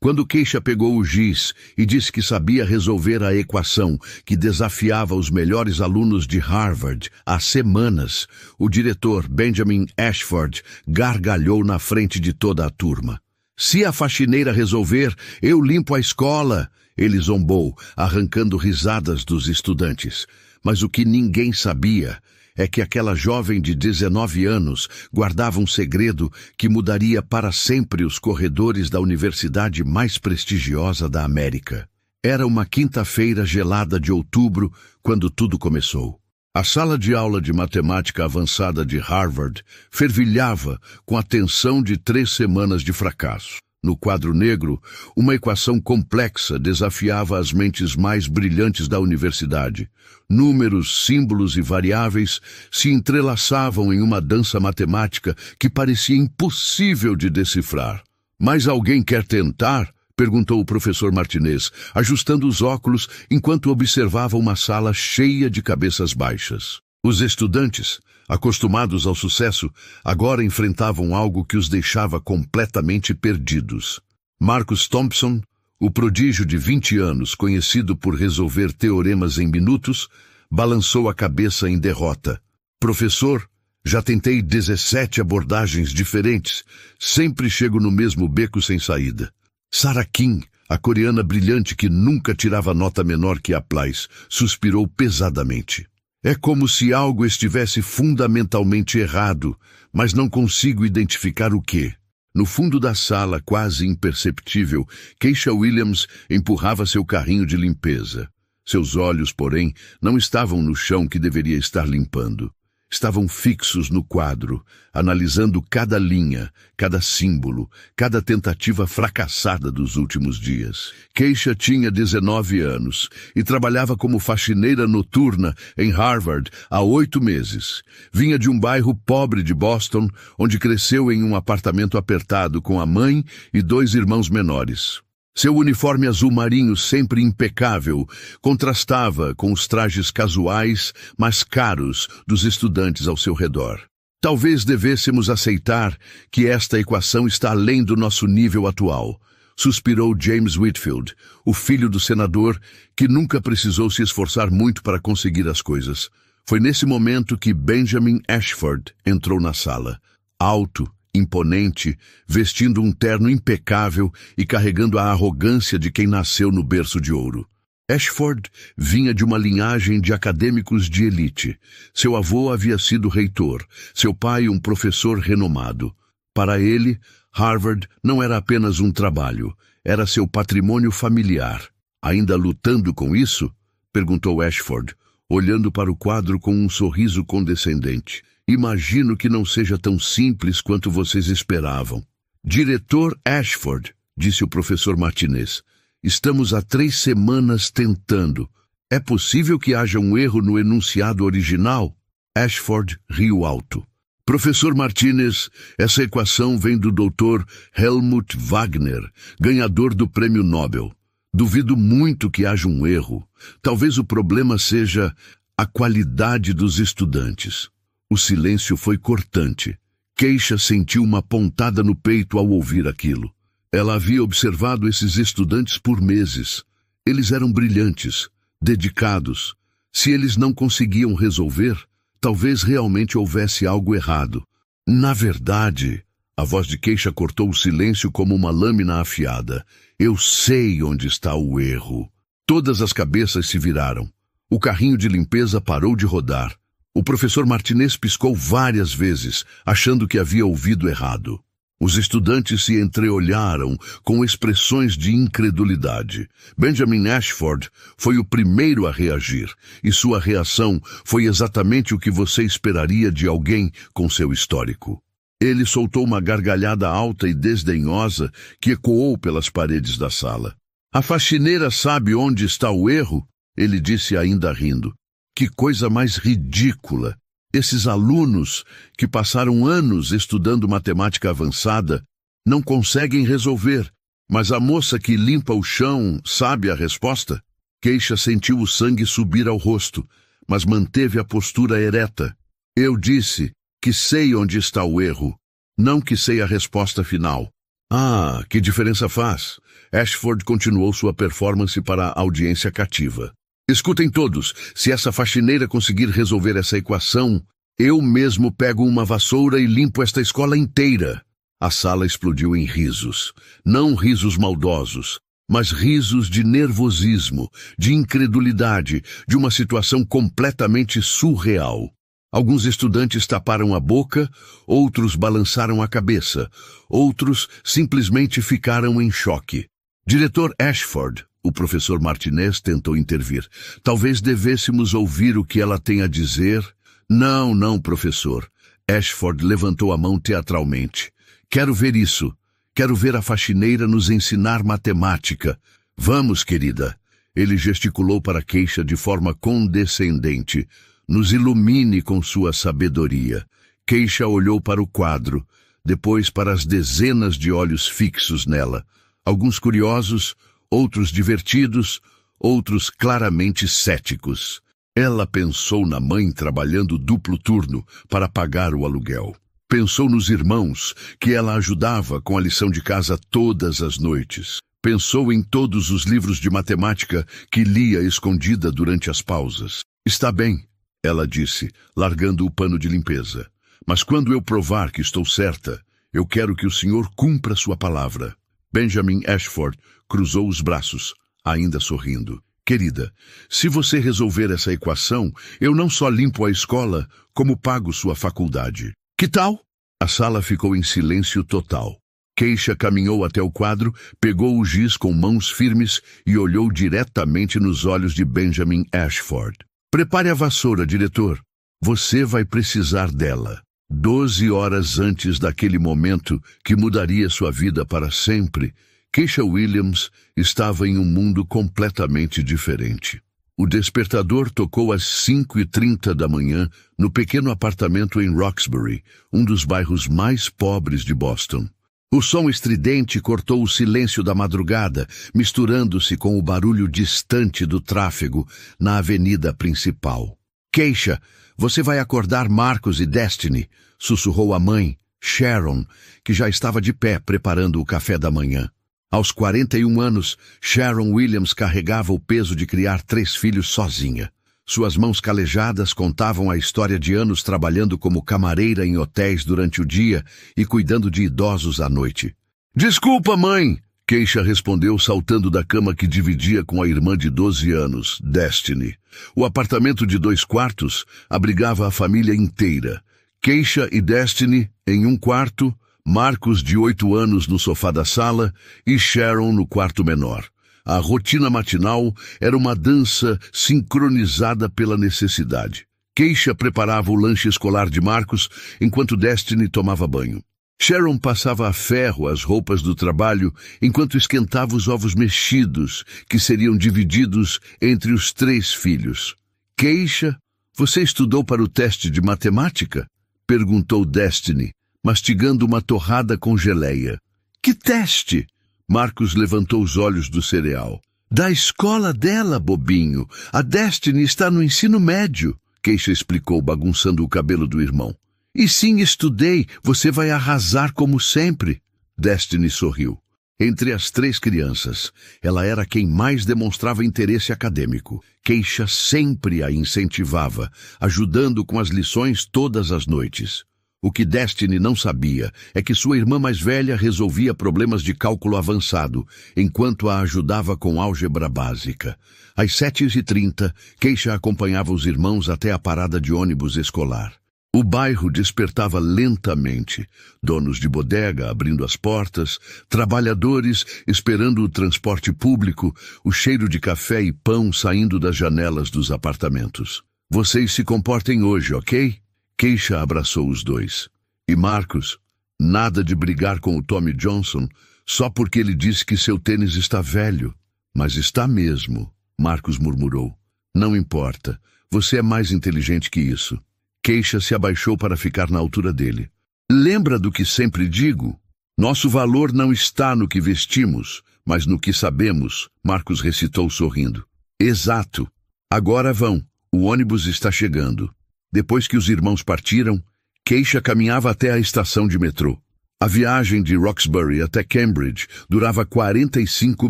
Quando Keisha pegou o giz e disse que sabia resolver a equação que desafiava os melhores alunos de Harvard há semanas, o diretor Benjamin Ashford gargalhou na frente de toda a turma. "Se a faxineira resolver, eu limpo a escola", ele zombou, arrancando risadas dos estudantes. Mas o que ninguém sabia é que aquela jovem de 19 anos guardava um segredo que mudaria para sempre os corredores da universidade mais prestigiosa da América. Era uma quinta-feira gelada de outubro quando tudo começou. A sala de aula de matemática avançada de Harvard fervilhava com a tensão de 3 semanas de fracasso. No quadro negro, uma equação complexa desafiava as mentes mais brilhantes da universidade. Números, símbolos e variáveis se entrelaçavam em uma dança matemática que parecia impossível de decifrar. "Mas alguém quer tentar?", perguntou o professor Martinez, ajustando os óculos enquanto observava uma sala cheia de cabeças baixas. Os estudantes, acostumados ao sucesso, agora enfrentavam algo que os deixava completamente perdidos. Marcus Thompson, o prodígio de 20 anos, conhecido por resolver teoremas em minutos, balançou a cabeça em derrota. "Professor, já tentei 17 abordagens diferentes. Sempre chego no mesmo beco sem saída." Sarah Kim, a coreana brilhante que nunca tirava nota menor que a Place, suspirou pesadamente. "É como se algo estivesse fundamentalmente errado, mas não consigo identificar o quê." No fundo da sala, quase imperceptível, Keisha Williams empurrava seu carrinho de limpeza. Seus olhos, porém, não estavam no chão que deveria estar limpando. Estavam fixos no quadro, analisando cada linha, cada símbolo, cada tentativa fracassada dos últimos dias. Keisha tinha 19 anos e trabalhava como faxineira noturna em Harvard há 8 meses. Vinha de um bairro pobre de Boston, onde cresceu em um apartamento apertado com a mãe e 2 irmãos menores. Seu uniforme azul marinho, sempre impecável, contrastava com os trajes casuais, mas caros, dos estudantes ao seu redor. "Talvez devêssemos aceitar que esta equação está além do nosso nível atual", suspirou James Whitfield, o filho do senador, que nunca precisou se esforçar muito para conseguir as coisas. Foi nesse momento que Benjamin Ashford entrou na sala, alto, imponente, vestindo um terno impecável e carregando a arrogância de quem nasceu no berço de ouro. Ashford vinha de uma linhagem de acadêmicos de elite. Seu avô havia sido reitor, seu pai um professor renomado. Para ele, Harvard não era apenas um trabalho, era seu patrimônio familiar. "Ainda lutando com isso?", perguntou Ashford, olhando para o quadro com um sorriso condescendente. "Imagino que não seja tão simples quanto vocês esperavam." "Diretor Ashford", disse o professor Martinez, "estamos há 3 semanas tentando. É possível que haja um erro no enunciado original?" Ashford riu alto. "Professor Martinez, essa equação vem do Dr. Helmut Wagner, ganhador do Prêmio Nobel. Duvido muito que haja um erro. Talvez o problema seja a qualidade dos estudantes." O silêncio foi cortante. Keisha sentiu uma pontada no peito ao ouvir aquilo. Ela havia observado esses estudantes por meses. Eles eram brilhantes, dedicados. Se eles não conseguiam resolver, talvez realmente houvesse algo errado. "Na verdade", a voz de Keisha cortou o silêncio como uma lâmina afiada, "eu sei onde está o erro." Todas as cabeças se viraram. O carrinho de limpeza parou de rodar. O professor Martinez piscou várias vezes, achando que havia ouvido errado. Os estudantes se entreolharam com expressões de incredulidade. Benjamin Ashford foi o primeiro a reagir, e sua reação foi exatamente o que você esperaria de alguém com seu histórico. Ele soltou uma gargalhada alta e desdenhosa que ecoou pelas paredes da sala. "A faxineira sabe onde está o erro?", ele disse ainda rindo. "Que coisa mais ridícula! Esses alunos, que passaram anos estudando matemática avançada, não conseguem resolver, mas a moça que limpa o chão sabe a resposta?" Keisha sentiu o sangue subir ao rosto, mas manteve a postura ereta. "Eu disse que sei onde está o erro, não que sei a resposta final." "Ah, que diferença faz? Ashford continuou sua performance para a audiência cativa. Escutem todos, se essa faxineira conseguir resolver essa equação, eu mesmo pego uma vassoura e limpo esta escola inteira. A sala explodiu em risos. Não risos maldosos, mas risos de nervosismo, de incredulidade, de uma situação completamente surreal. Alguns estudantes taparam a boca, outros balançaram a cabeça, outros simplesmente ficaram em choque. Diretor Ashford, o professor Martinez tentou intervir. Talvez devêssemos ouvir o que ela tem a dizer. Não, professor. Ashford levantou a mão teatralmente. Quero ver isso. Quero ver a faxineira nos ensinar matemática. Vamos, querida. Ele gesticulou para Keisha de forma condescendente. Nos ilumine com sua sabedoria. Keisha olhou para o quadro, depois para as dezenas de olhos fixos nela. Alguns curiosos, outros divertidos, outros claramente céticos. Ela pensou na mãe trabalhando duplo turno para pagar o aluguel. Pensou nos irmãos, que ela ajudava com a lição de casa todas as noites. Pensou em todos os livros de matemática que lia escondida durante as pausas. Está bem, ela disse, largando o pano de limpeza. Mas quando eu provar que estou certa, eu quero que o senhor cumpra sua palavra. Benjamin Ashford cruzou os braços, ainda sorrindo. Querida, se você resolver essa equação, eu não só limpo a escola, como pago sua faculdade. Que tal? A sala ficou em silêncio total. Keisha caminhou até o quadro, pegou o giz com mãos firmes e olhou diretamente nos olhos de Benjamin Ashford. Prepare a vassoura, diretor. Você vai precisar dela. 12 horas antes daquele momento que mudaria sua vida para sempre, Keisha Williams estava em um mundo completamente diferente. O despertador tocou às 5h30 da manhã no pequeno apartamento em Roxbury, um dos bairros mais pobres de Boston. O som estridente cortou o silêncio da madrugada, misturando-se com o barulho distante do tráfego na avenida principal. Keisha, você vai acordar Marcus e Destiny, sussurrou a mãe, Sharon, que já estava de pé preparando o café da manhã. Aos 41 anos, Sharon Williams carregava o peso de criar 3 filhos sozinha. Suas mãos calejadas contavam a história de anos trabalhando como camareira em hotéis durante o dia e cuidando de idosos à noite. Desculpa, mãe! Keisha respondeu saltando da cama que dividia com a irmã de 12 anos, Destiny. O apartamento de 2 quartos abrigava a família inteira. Keisha e Destiny em um quarto, Marcus de 8 anos no sofá da sala e Sharon no quarto menor. A rotina matinal era uma dança sincronizada pela necessidade. Keisha preparava o lanche escolar de Marcus enquanto Destiny tomava banho. Sharon passava a ferro as roupas do trabalho enquanto esquentava os ovos mexidos, que seriam divididos entre os 3 filhos. Keisha, você estudou para o teste de matemática? Perguntou Destiny, mastigando uma torrada com geleia. Que teste? Marcus levantou os olhos do cereal. Da escola dela, bobinho. A Destiny está no ensino médio, Keisha explicou, bagunçando o cabelo do irmão. E sim, estudei. Você vai arrasar como sempre. Destiny sorriu. Entre as 3 crianças, ela era quem mais demonstrava interesse acadêmico. Keisha sempre a incentivava, ajudando com as lições todas as noites. O que Destiny não sabia é que sua irmã mais velha resolvia problemas de cálculo avançado, enquanto a ajudava com álgebra básica. Às 7h30, Keisha acompanhava os irmãos até a parada de ônibus escolar. O bairro despertava lentamente. Donos de bodega abrindo as portas, trabalhadores esperando o transporte público, o cheiro de café e pão saindo das janelas dos apartamentos. Vocês se comportem hoje, ok? Keisha abraçou os 2. E Marcus, nada de brigar com o Tommy Johnson só porque ele disse que seu tênis está velho. Mas está mesmo, Marcus murmurou. Não importa, você é mais inteligente que isso. Keisha se abaixou para ficar na altura dele. Lembra do que sempre digo? Nosso valor não está no que vestimos, mas no que sabemos, Marcus recitou sorrindo. Exato. Agora vão, o ônibus está chegando. Depois que os irmãos partiram, Keisha caminhava até a estação de metrô. A viagem de Roxbury até Cambridge durava 45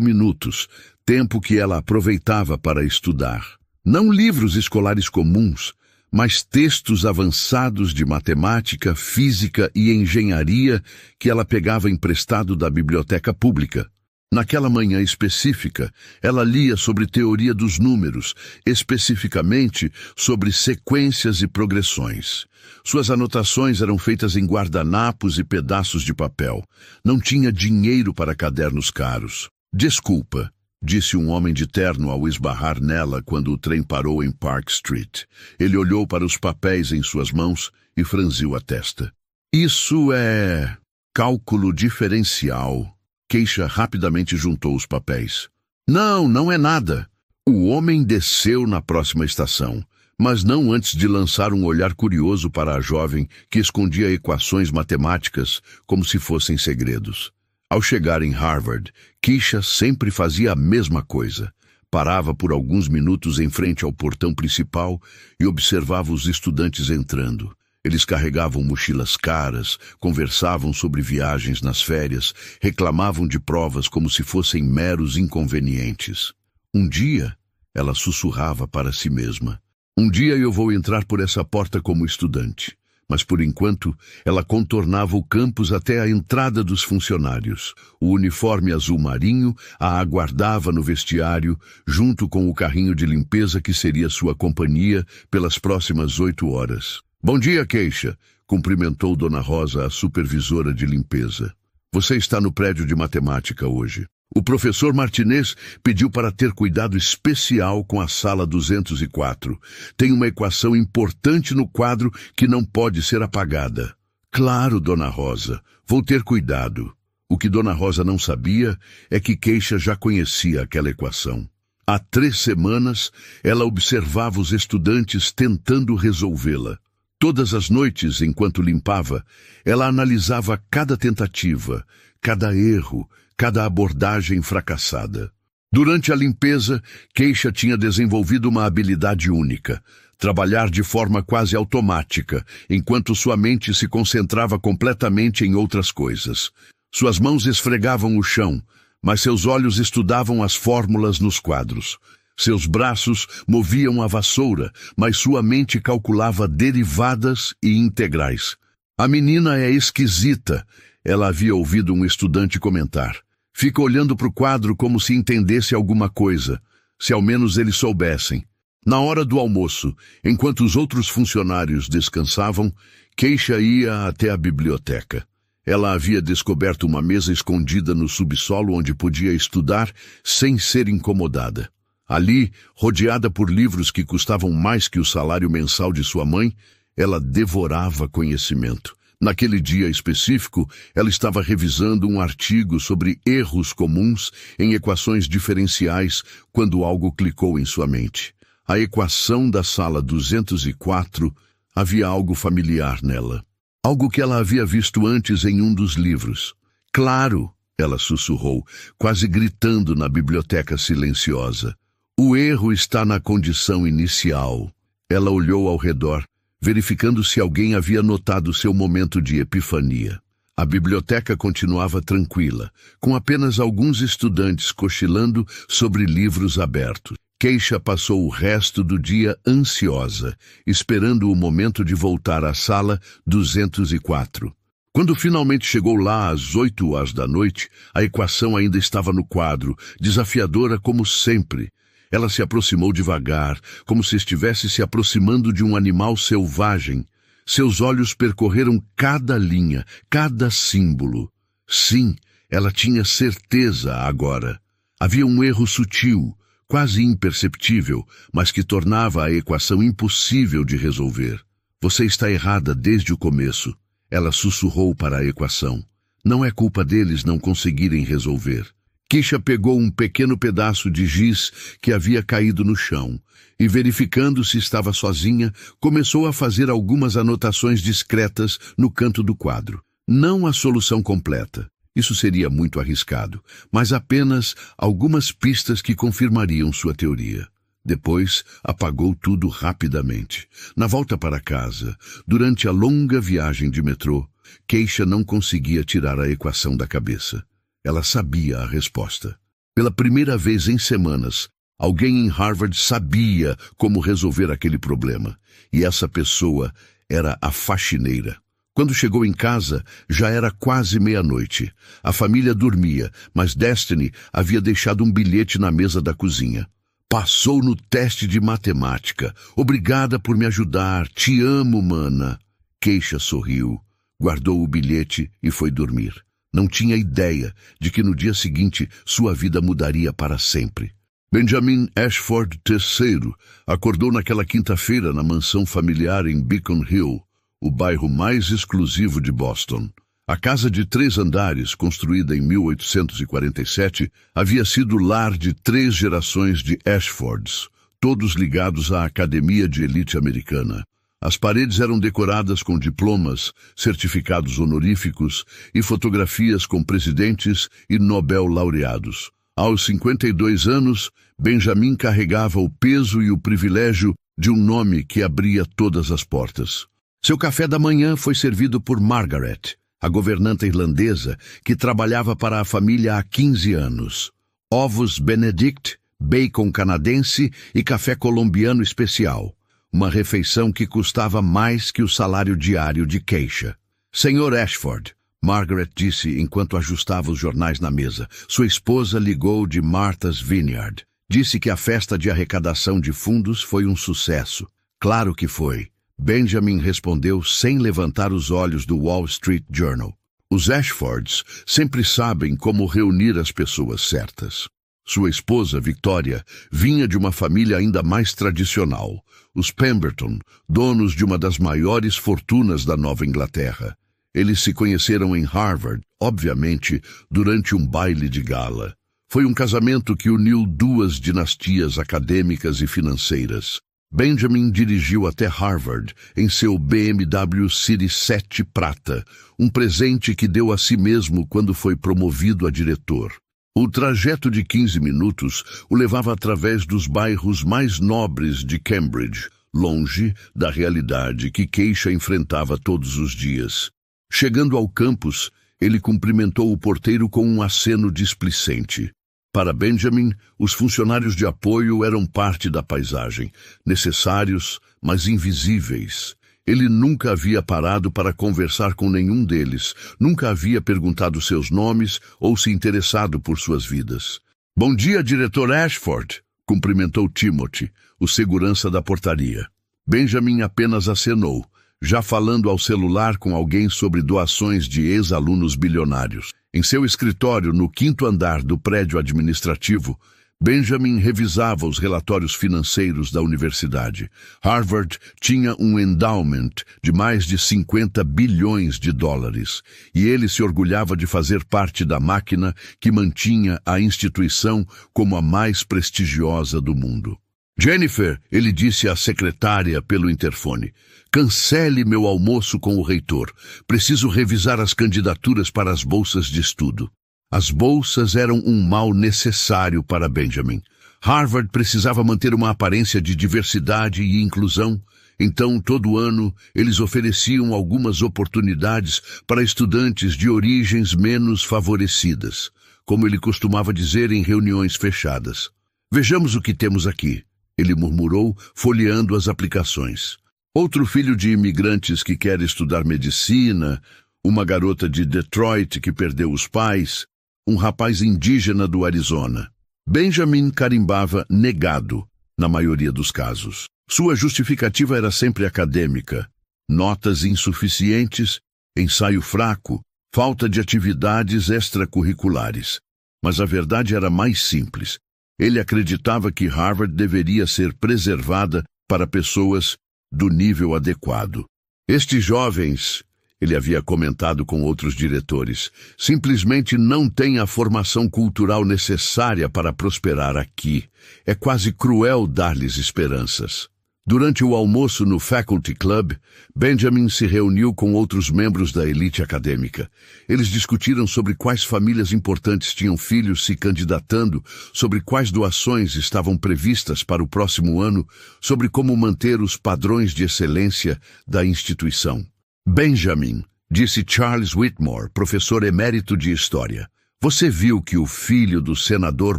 minutos, tempo que ela aproveitava para estudar. Não livros escolares comuns, mas textos avançados de matemática, física e engenharia que ela pegava emprestado da biblioteca pública. Naquela manhã específica, ela lia sobre teoria dos números, especificamente sobre sequências e progressões. Suas anotações eram feitas em guardanapos e pedaços de papel. Não tinha dinheiro para cadernos caros. "Desculpa", disse um homem de terno ao esbarrar nela quando o trem parou em Park Street. Ele olhou para os papéis em suas mãos e franziu a testa. "Isso é cálculo diferencial." Keisha rapidamente juntou os papéis. "Não, não é nada." O homem desceu na próxima estação, mas não antes de lançar um olhar curioso para a jovem que escondia equações matemáticas como se fossem segredos. Ao chegar em Harvard, Keisha sempre fazia a mesma coisa. Parava por alguns minutos em frente ao portão principal e observava os estudantes entrando. Eles carregavam mochilas caras, conversavam sobre viagens nas férias, reclamavam de provas como se fossem meros inconvenientes. Um dia, ela sussurrava para si mesma: "Um dia eu vou entrar por essa porta como estudante." Mas, por enquanto, ela contornava o campus até a entrada dos funcionários. O uniforme azul marinho a aguardava no vestiário, junto com o carrinho de limpeza que seria sua companhia pelas próximas 8 horas. "Bom dia, Keisha", cumprimentou Dona Rosa, a supervisora de limpeza. "Você está no prédio de matemática hoje. O professor Martinez pediu para ter cuidado especial com a sala 204. Tem uma equação importante no quadro que não pode ser apagada." "Claro, Dona Rosa, vou ter cuidado." O que Dona Rosa não sabia é que Keisha já conhecia aquela equação. Há 3 semanas, ela observava os estudantes tentando resolvê-la. Todas as noites, enquanto limpava, ela analisava cada tentativa, cada erro, cada abordagem fracassada. Durante a limpeza, Keisha tinha desenvolvido uma habilidade única: trabalhar de forma quase automática, enquanto sua mente se concentrava completamente em outras coisas. Suas mãos esfregavam o chão, mas seus olhos estudavam as fórmulas nos quadros. Seus braços moviam a vassoura, mas sua mente calculava derivadas e integrais. "A menina é esquisita", ela havia ouvido um estudante comentar. "Fica olhando para o quadro como se entendesse alguma coisa, se ao menos eles soubessem." Na hora do almoço, enquanto os outros funcionários descansavam, Keisha ia até a biblioteca. Ela havia descoberto uma mesa escondida no subsolo onde podia estudar sem ser incomodada. Ali, rodeada por livros que custavam mais que o salário mensal de sua mãe, ela devorava conhecimento. Naquele dia específico, ela estava revisando um artigo sobre erros comuns em equações diferenciais quando algo clicou em sua mente. A equação da sala 204 havia algo familiar nela. Algo que ela havia visto antes em um dos livros. "Claro", ela sussurrou, quase gritando na biblioteca silenciosa. "O erro está na condição inicial." Ela olhou ao redor, verificando se alguém havia notado seu momento de epifania. A biblioteca continuava tranquila, com apenas alguns estudantes cochilando sobre livros abertos. Keisha passou o resto do dia ansiosa, esperando o momento de voltar à sala 204. Quando finalmente chegou lá às 8 da noite, a equação ainda estava no quadro, desafiadora como sempre. Ela se aproximou devagar, como se estivesse se aproximando de um animal selvagem. Seus olhos percorreram cada linha, cada símbolo. Sim, ela tinha certeza agora. Havia um erro sutil, quase imperceptível, mas que tornava a equação impossível de resolver. "Você está errada desde o começo", ela sussurrou para a equação. "Não é culpa deles não conseguirem resolver." Keisha pegou um pequeno pedaço de giz que havia caído no chão e, verificando se estava sozinha, começou a fazer algumas anotações discretas no canto do quadro. Não a solução completa. Isso seria muito arriscado, mas apenas algumas pistas que confirmariam sua teoria. Depois, apagou tudo rapidamente. Na volta para casa, durante a longa viagem de metrô, Keisha não conseguia tirar a equação da cabeça. Ela sabia a resposta. Pela primeira vez em semanas, alguém em Harvard sabia como resolver aquele problema. E essa pessoa era a faxineira. Quando chegou em casa, já era quase meia-noite. A família dormia, mas Destiny havia deixado um bilhete na mesa da cozinha. Passou no teste de matemática. Obrigada por me ajudar. Te amo, mana. Keisha sorriu, guardou o bilhete e foi dormir. Não tinha ideia de que no dia seguinte sua vida mudaria para sempre. Benjamin Ashford III acordou naquela quinta-feira na mansão familiar em Beacon Hill, o bairro mais exclusivo de Boston. A casa de 3 andares, construída em 1847, havia sido lar de 3 gerações de Ashfords, todos ligados à Academia de Elite Americana. As paredes eram decoradas com diplomas, certificados honoríficos e fotografias com presidentes e Nobel-laureados. Aos 52 anos, Benjamin carregava o peso e o privilégio de um nome que abria todas as portas. Seu café da manhã foi servido por Margaret, a governanta irlandesa que trabalhava para a família há 15 anos. Ovos Benedict, bacon canadense e café colombiano especial. Uma refeição que custava mais que o salário diário de Keisha. Senhor Ashford, Margaret disse enquanto ajustava os jornais na mesa. Sua esposa ligou de Martha's Vineyard. Disse que a festa de arrecadação de fundos foi um sucesso. Claro que foi. Benjamin respondeu sem levantar os olhos do Wall Street Journal. Os Ashfords sempre sabem como reunir as pessoas certas. Sua esposa, Victoria, vinha de uma família ainda mais tradicional, os Pemberton, donos de uma das maiores fortunas da Nova Inglaterra. Eles se conheceram em Harvard, obviamente, durante um baile de gala. Foi um casamento que uniu 2 dinastias acadêmicas e financeiras. Benjamin dirigiu até Harvard em seu BMW City 7 prata, um presente que deu a si mesmo quando foi promovido a diretor. O trajeto de 15 minutos o levava através dos bairros mais nobres de Cambridge, longe da realidade que Keisha enfrentava todos os dias. Chegando ao campus, ele cumprimentou o porteiro com um aceno displicente. Para Benjamin, os funcionários de apoio eram parte da paisagem, necessários, mas invisíveis. Ele nunca havia parado para conversar com nenhum deles, nunca havia perguntado seus nomes ou se interessado por suas vidas. Bom dia, diretor Ashford, cumprimentou Timothy, o segurança da portaria. Benjamin apenas acenou, já falando ao celular com alguém sobre doações de ex-alunos bilionários. Em seu escritório, no 5º andar do prédio administrativo, Benjamin revisava os relatórios financeiros da universidade. Harvard tinha um endowment de mais de 50 bilhões de dólares, e ele se orgulhava de fazer parte da máquina que mantinha a instituição como a mais prestigiosa do mundo. Jennifer, ele disse à secretária pelo interfone, cancele meu almoço com o reitor. Preciso revisar as candidaturas para as bolsas de estudo. As bolsas eram um mal necessário para Benjamin. Harvard precisava manter uma aparência de diversidade e inclusão, então todo ano eles ofereciam algumas oportunidades para estudantes de origens menos favorecidas, como ele costumava dizer em reuniões fechadas. Vejamos o que temos aqui, ele murmurou, folheando as aplicações. Outro filho de imigrantes que quer estudar medicina, uma garota de Detroit que perdeu os pais, um rapaz indígena do Arizona. Benjamin carimbava negado, na maioria dos casos. Sua justificativa era sempre acadêmica. Notas insuficientes, ensaio fraco, falta de atividades extracurriculares. Mas a verdade era mais simples. Ele acreditava que Harvard deveria ser preservada para pessoas do nível adequado. Estes jovens, ele havia comentado com outros diretores, simplesmente não têm a formação cultural necessária para prosperar aqui. É quase cruel dar-lhes esperanças. Durante o almoço no Faculty Club, Benjamin se reuniu com outros membros da elite acadêmica. Eles discutiram sobre quais famílias importantes tinham filhos se candidatando, sobre quais doações estavam previstas para o próximo ano, sobre como manter os padrões de excelência da instituição. Benjamin, disse Charles Whitmore, professor emérito de História. Você viu que o filho do senador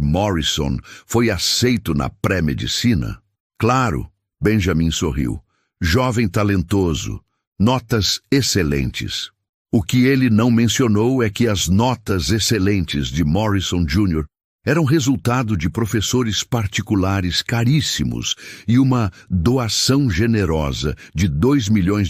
Morrison foi aceito na pré-medicina? Claro, Benjamin sorriu. Jovem talentoso, notas excelentes. O que ele não mencionou é que as notas excelentes de Morrison Jr. eram resultado de professores particulares caríssimos e uma doação generosa de $2 milhões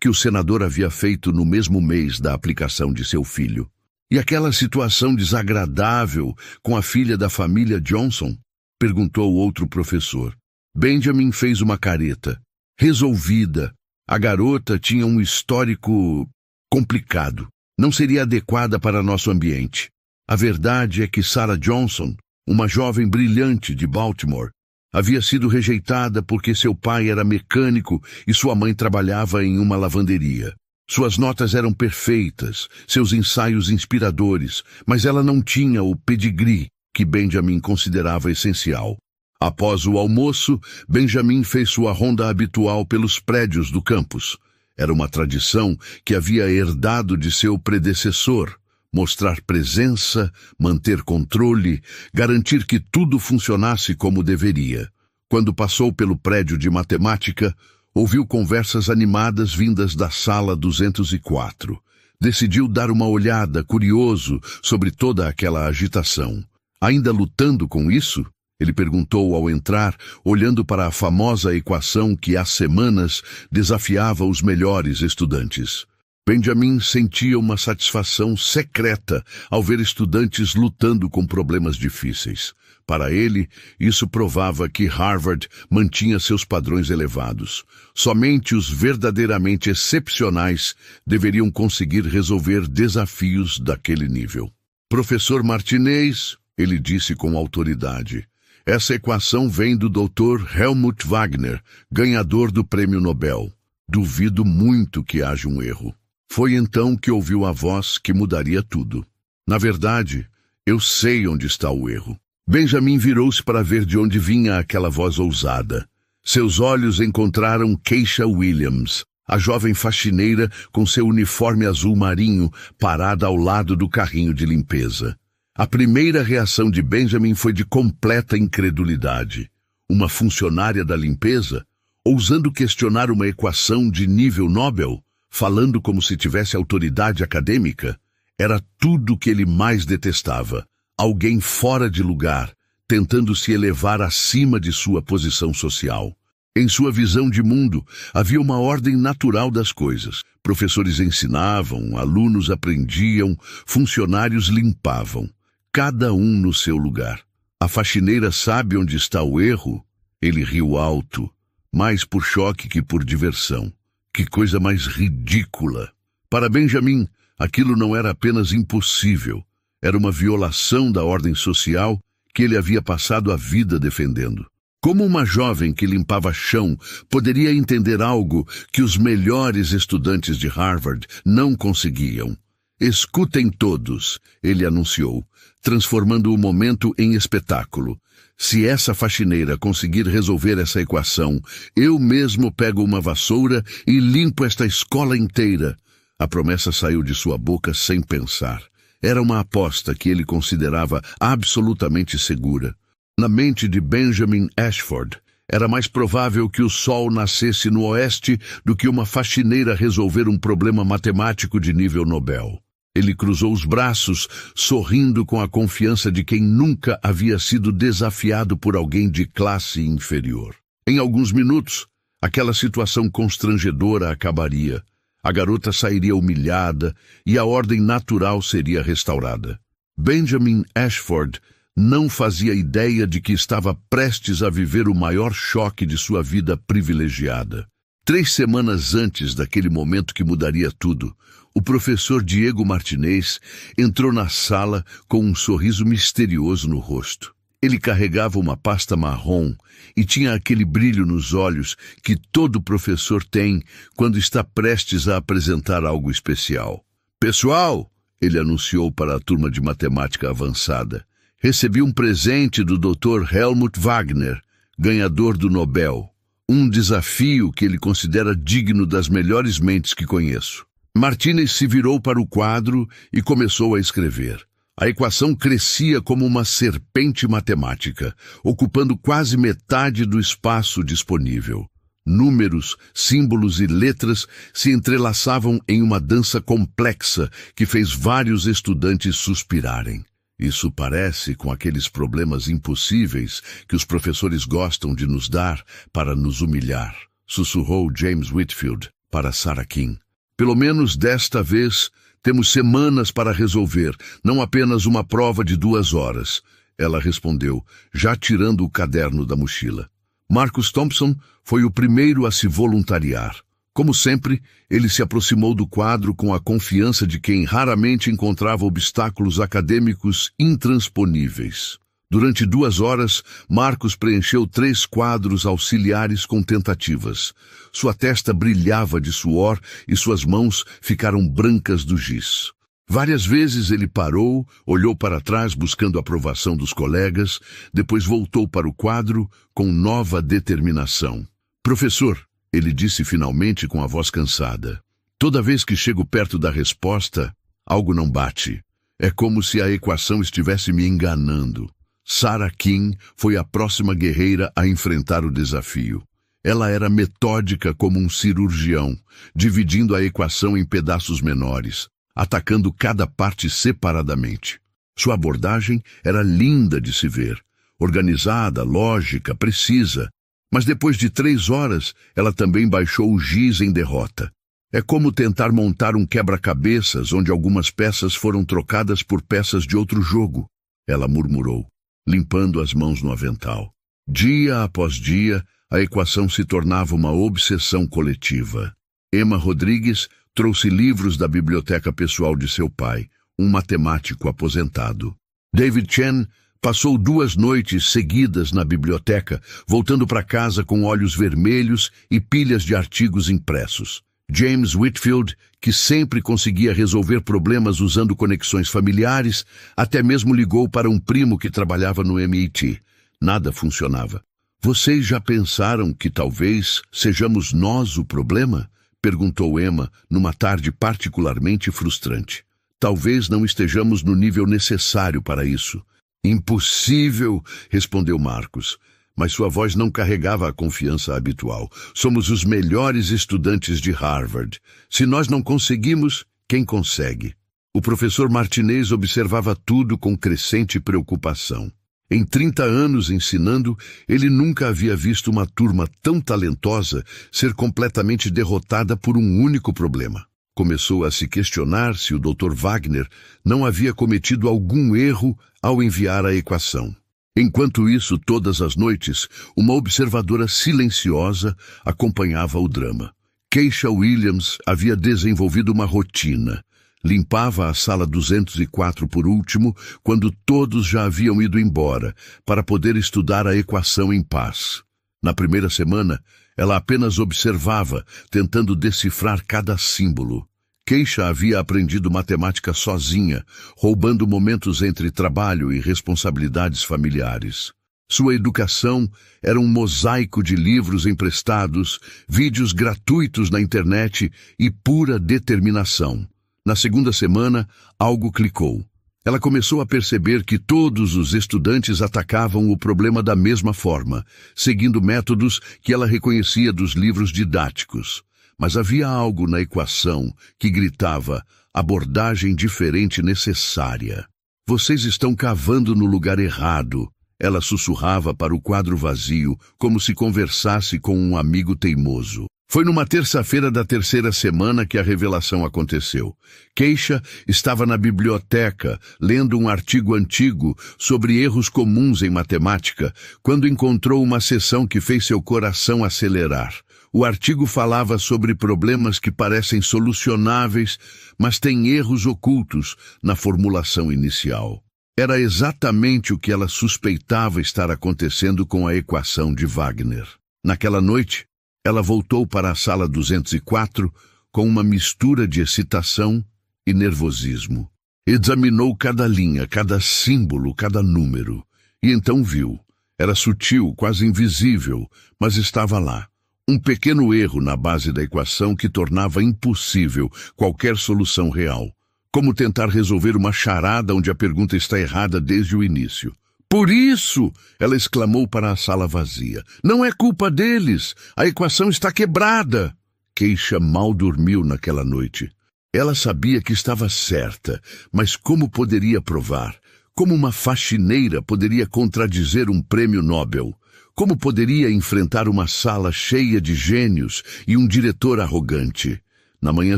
que o senador havia feito no mesmo mês da aplicação de seu filho. E aquela situação desagradável com a filha da família Johnson? Perguntou outro professor. Benjamin fez uma careta. Resolvida. A garota tinha um histórico complicado. Não seria adequada para nosso ambiente. A verdade é que Sarah Johnson, uma jovem brilhante de Baltimore, havia sido rejeitada porque seu pai era mecânico e sua mãe trabalhava em uma lavanderia. Suas notas eram perfeitas, seus ensaios inspiradores, mas ela não tinha o pedigree que Benjamin considerava essencial. Após o almoço, Benjamin fez sua ronda habitual pelos prédios do campus. Era uma tradição que havia herdado de seu predecessor. Mostrar presença, manter controle, garantir que tudo funcionasse como deveria. Quando passou pelo prédio de matemática, ouviu conversas animadas vindas da sala 204. Decidiu dar uma olhada, curioso, sobre toda aquela agitação. Ainda lutando com isso? Ele perguntou ao entrar, olhando para a famosa equação que há semanas desafiava os melhores estudantes. Benjamin sentia uma satisfação secreta ao ver estudantes lutando com problemas difíceis. Para ele, isso provava que Harvard mantinha seus padrões elevados. Somente os verdadeiramente excepcionais deveriam conseguir resolver desafios daquele nível. Professor Martinez, ele disse com autoridade, essa equação vem do Dr. Helmut Wagner, ganhador do Prêmio Nobel. Duvido muito que haja um erro. Foi então que ouviu a voz que mudaria tudo. Na verdade, eu sei onde está o erro. Benjamin virou-se para ver de onde vinha aquela voz ousada. Seus olhos encontraram Keisha Williams, a jovem faxineira com seu uniforme azul marinho parada ao lado do carrinho de limpeza. A primeira reação de Benjamin foi de completa incredulidade. Uma funcionária da limpeza, ousando questionar uma equação de nível Nobel, falando como se tivesse autoridade acadêmica, era tudo o que ele mais detestava. Alguém fora de lugar, tentando se elevar acima de sua posição social. Em sua visão de mundo, havia uma ordem natural das coisas. Professores ensinavam, alunos aprendiam, funcionários limpavam. Cada um no seu lugar. A faxineira sabe onde está o erro? Ele riu alto, mais por choque que por diversão. Que coisa mais ridícula! Para Benjamin, aquilo não era apenas impossível. Era uma violação da ordem social que ele havia passado a vida defendendo. Como uma jovem que limpava chão poderia entender algo que os melhores estudantes de Harvard não conseguiam? Escutem todos, ele anunciou, transformando o momento em espetáculo. Se essa faxineira conseguir resolver essa equação, eu mesmo pego uma vassoura e limpo esta escola inteira. A promessa saiu de sua boca sem pensar. Era uma aposta que ele considerava absolutamente segura. Na mente de Benjamin Ashford, era mais provável que o sol nascesse no oeste do que uma faxineira resolver um problema matemático de nível Nobel. Ele cruzou os braços, sorrindo com a confiança de quem nunca havia sido desafiado por alguém de classe inferior. Em alguns minutos, aquela situação constrangedora acabaria. A garota sairia humilhada e a ordem natural seria restaurada. Benjamin Ashford não fazia ideia de que estava prestes a viver o maior choque de sua vida privilegiada. 3 semanas antes daquele momento que mudaria tudo, o professor Diego Martinez entrou na sala com um sorriso misterioso no rosto. Ele carregava uma pasta marrom e tinha aquele brilho nos olhos que todo professor tem quando está prestes a apresentar algo especial. Pessoal, ele anunciou para a turma de matemática avançada, recebi um presente do Dr. Helmut Wagner, ganhador do Nobel. Um desafio que ele considera digno das melhores mentes que conheço. Martinez se virou para o quadro e começou a escrever. A equação crescia como uma serpente matemática, ocupando quase metade do espaço disponível. Números, símbolos e letras se entrelaçavam em uma dança complexa que fez vários estudantes suspirarem. Isso parece com aqueles problemas impossíveis que os professores gostam de nos dar para nos humilhar, sussurrou James Whitfield para Sarah King. Pelo menos desta vez, temos semanas para resolver, não apenas uma prova de 2 horas. Ela respondeu, já tirando o caderno da mochila. Marcus Thompson foi o primeiro a se voluntariar. Como sempre, ele se aproximou do quadro com a confiança de quem raramente encontrava obstáculos acadêmicos intransponíveis. Durante 2 horas, Marcus preencheu 3 quadros auxiliares com tentativas. Sua testa brilhava de suor e suas mãos ficaram brancas do giz. Várias vezes ele parou, olhou para trás buscando a aprovação dos colegas, depois voltou para o quadro com nova determinação. Professor, ele disse finalmente com a voz cansada, toda vez que chego perto da resposta, algo não bate. É como se a equação estivesse me enganando. Sarah King foi a próxima guerreira a enfrentar o desafio. Ela era metódica como um cirurgião, dividindo a equação em pedaços menores, atacando cada parte separadamente. Sua abordagem era linda de se ver, organizada, lógica, precisa, mas depois de 3 horas, ela também baixou o giz em derrota. É como tentar montar um quebra-cabeças onde algumas peças foram trocadas por peças de outro jogo, ela murmurou, limpando as mãos no avental. Dia após dia, a equação se tornava uma obsessão coletiva. Emma Rodrigues trouxe livros da biblioteca pessoal de seu pai, um matemático aposentado. David Chen passou 2 noites seguidas na biblioteca, voltando para casa com olhos vermelhos e pilhas de artigos impressos. James Whitfield, que sempre conseguia resolver problemas usando conexões familiares, até mesmo ligou para um primo que trabalhava no MIT. Nada funcionava. Vocês já pensaram que talvez sejamos nós o problema? Perguntou Emma numa tarde particularmente frustrante. Talvez não estejamos no nível necessário para isso. Impossível, respondeu Marcus. Mas sua voz não carregava a confiança habitual. Somos os melhores estudantes de Harvard. Se nós não conseguimos, quem consegue? O professor Martinez observava tudo com crescente preocupação. Em 30 anos ensinando, ele nunca havia visto uma turma tão talentosa ser completamente derrotada por um único problema. Começou a se questionar se o Dr. Wagner não havia cometido algum erro ao enviar a equação. Enquanto isso, todas as noites, uma observadora silenciosa acompanhava o drama. Keisha Williams havia desenvolvido uma rotina. Limpava a sala 204 por último, quando todos já haviam ido embora, para poder estudar a equação em paz. Na primeira semana, ela apenas observava, tentando decifrar cada símbolo. Keisha havia aprendido matemática sozinha, roubando momentos entre trabalho e responsabilidades familiares. Sua educação era um mosaico de livros emprestados, vídeos gratuitos na internet e pura determinação. Na segunda semana, algo clicou. Ela começou a perceber que todos os estudantes atacavam o problema da mesma forma, seguindo métodos que ela reconhecia dos livros didáticos. Mas havia algo na equação que gritava, abordagem diferente necessária. Vocês estão cavando no lugar errado. Ela sussurrava para o quadro vazio, como se conversasse com um amigo teimoso. Foi numa terça-feira da 3ª semana que a revelação aconteceu. Keisha estava na biblioteca, lendo um artigo antigo sobre erros comuns em matemática, quando encontrou uma seção que fez seu coração acelerar. O artigo falava sobre problemas que parecem solucionáveis, mas têm erros ocultos na formulação inicial. Era exatamente o que ela suspeitava estar acontecendo com a equação de Wagner. Naquela noite, ela voltou para a sala 204 com uma mistura de excitação e nervosismo. Examinou cada linha, cada símbolo, cada número. E então viu. Era sutil, quase invisível, mas estava lá. Um pequeno erro na base da equação que tornava impossível qualquer solução real. Como tentar resolver uma charada onde a pergunta está errada desde o início. Por isso, ela exclamou para a sala vazia. Não é culpa deles. A equação está quebrada. Keisha mal dormiu naquela noite. Ela sabia que estava certa, mas como poderia provar? Como uma faxineira poderia contradizer um prêmio Nobel? Como poderia enfrentar uma sala cheia de gênios e um diretor arrogante? Na manhã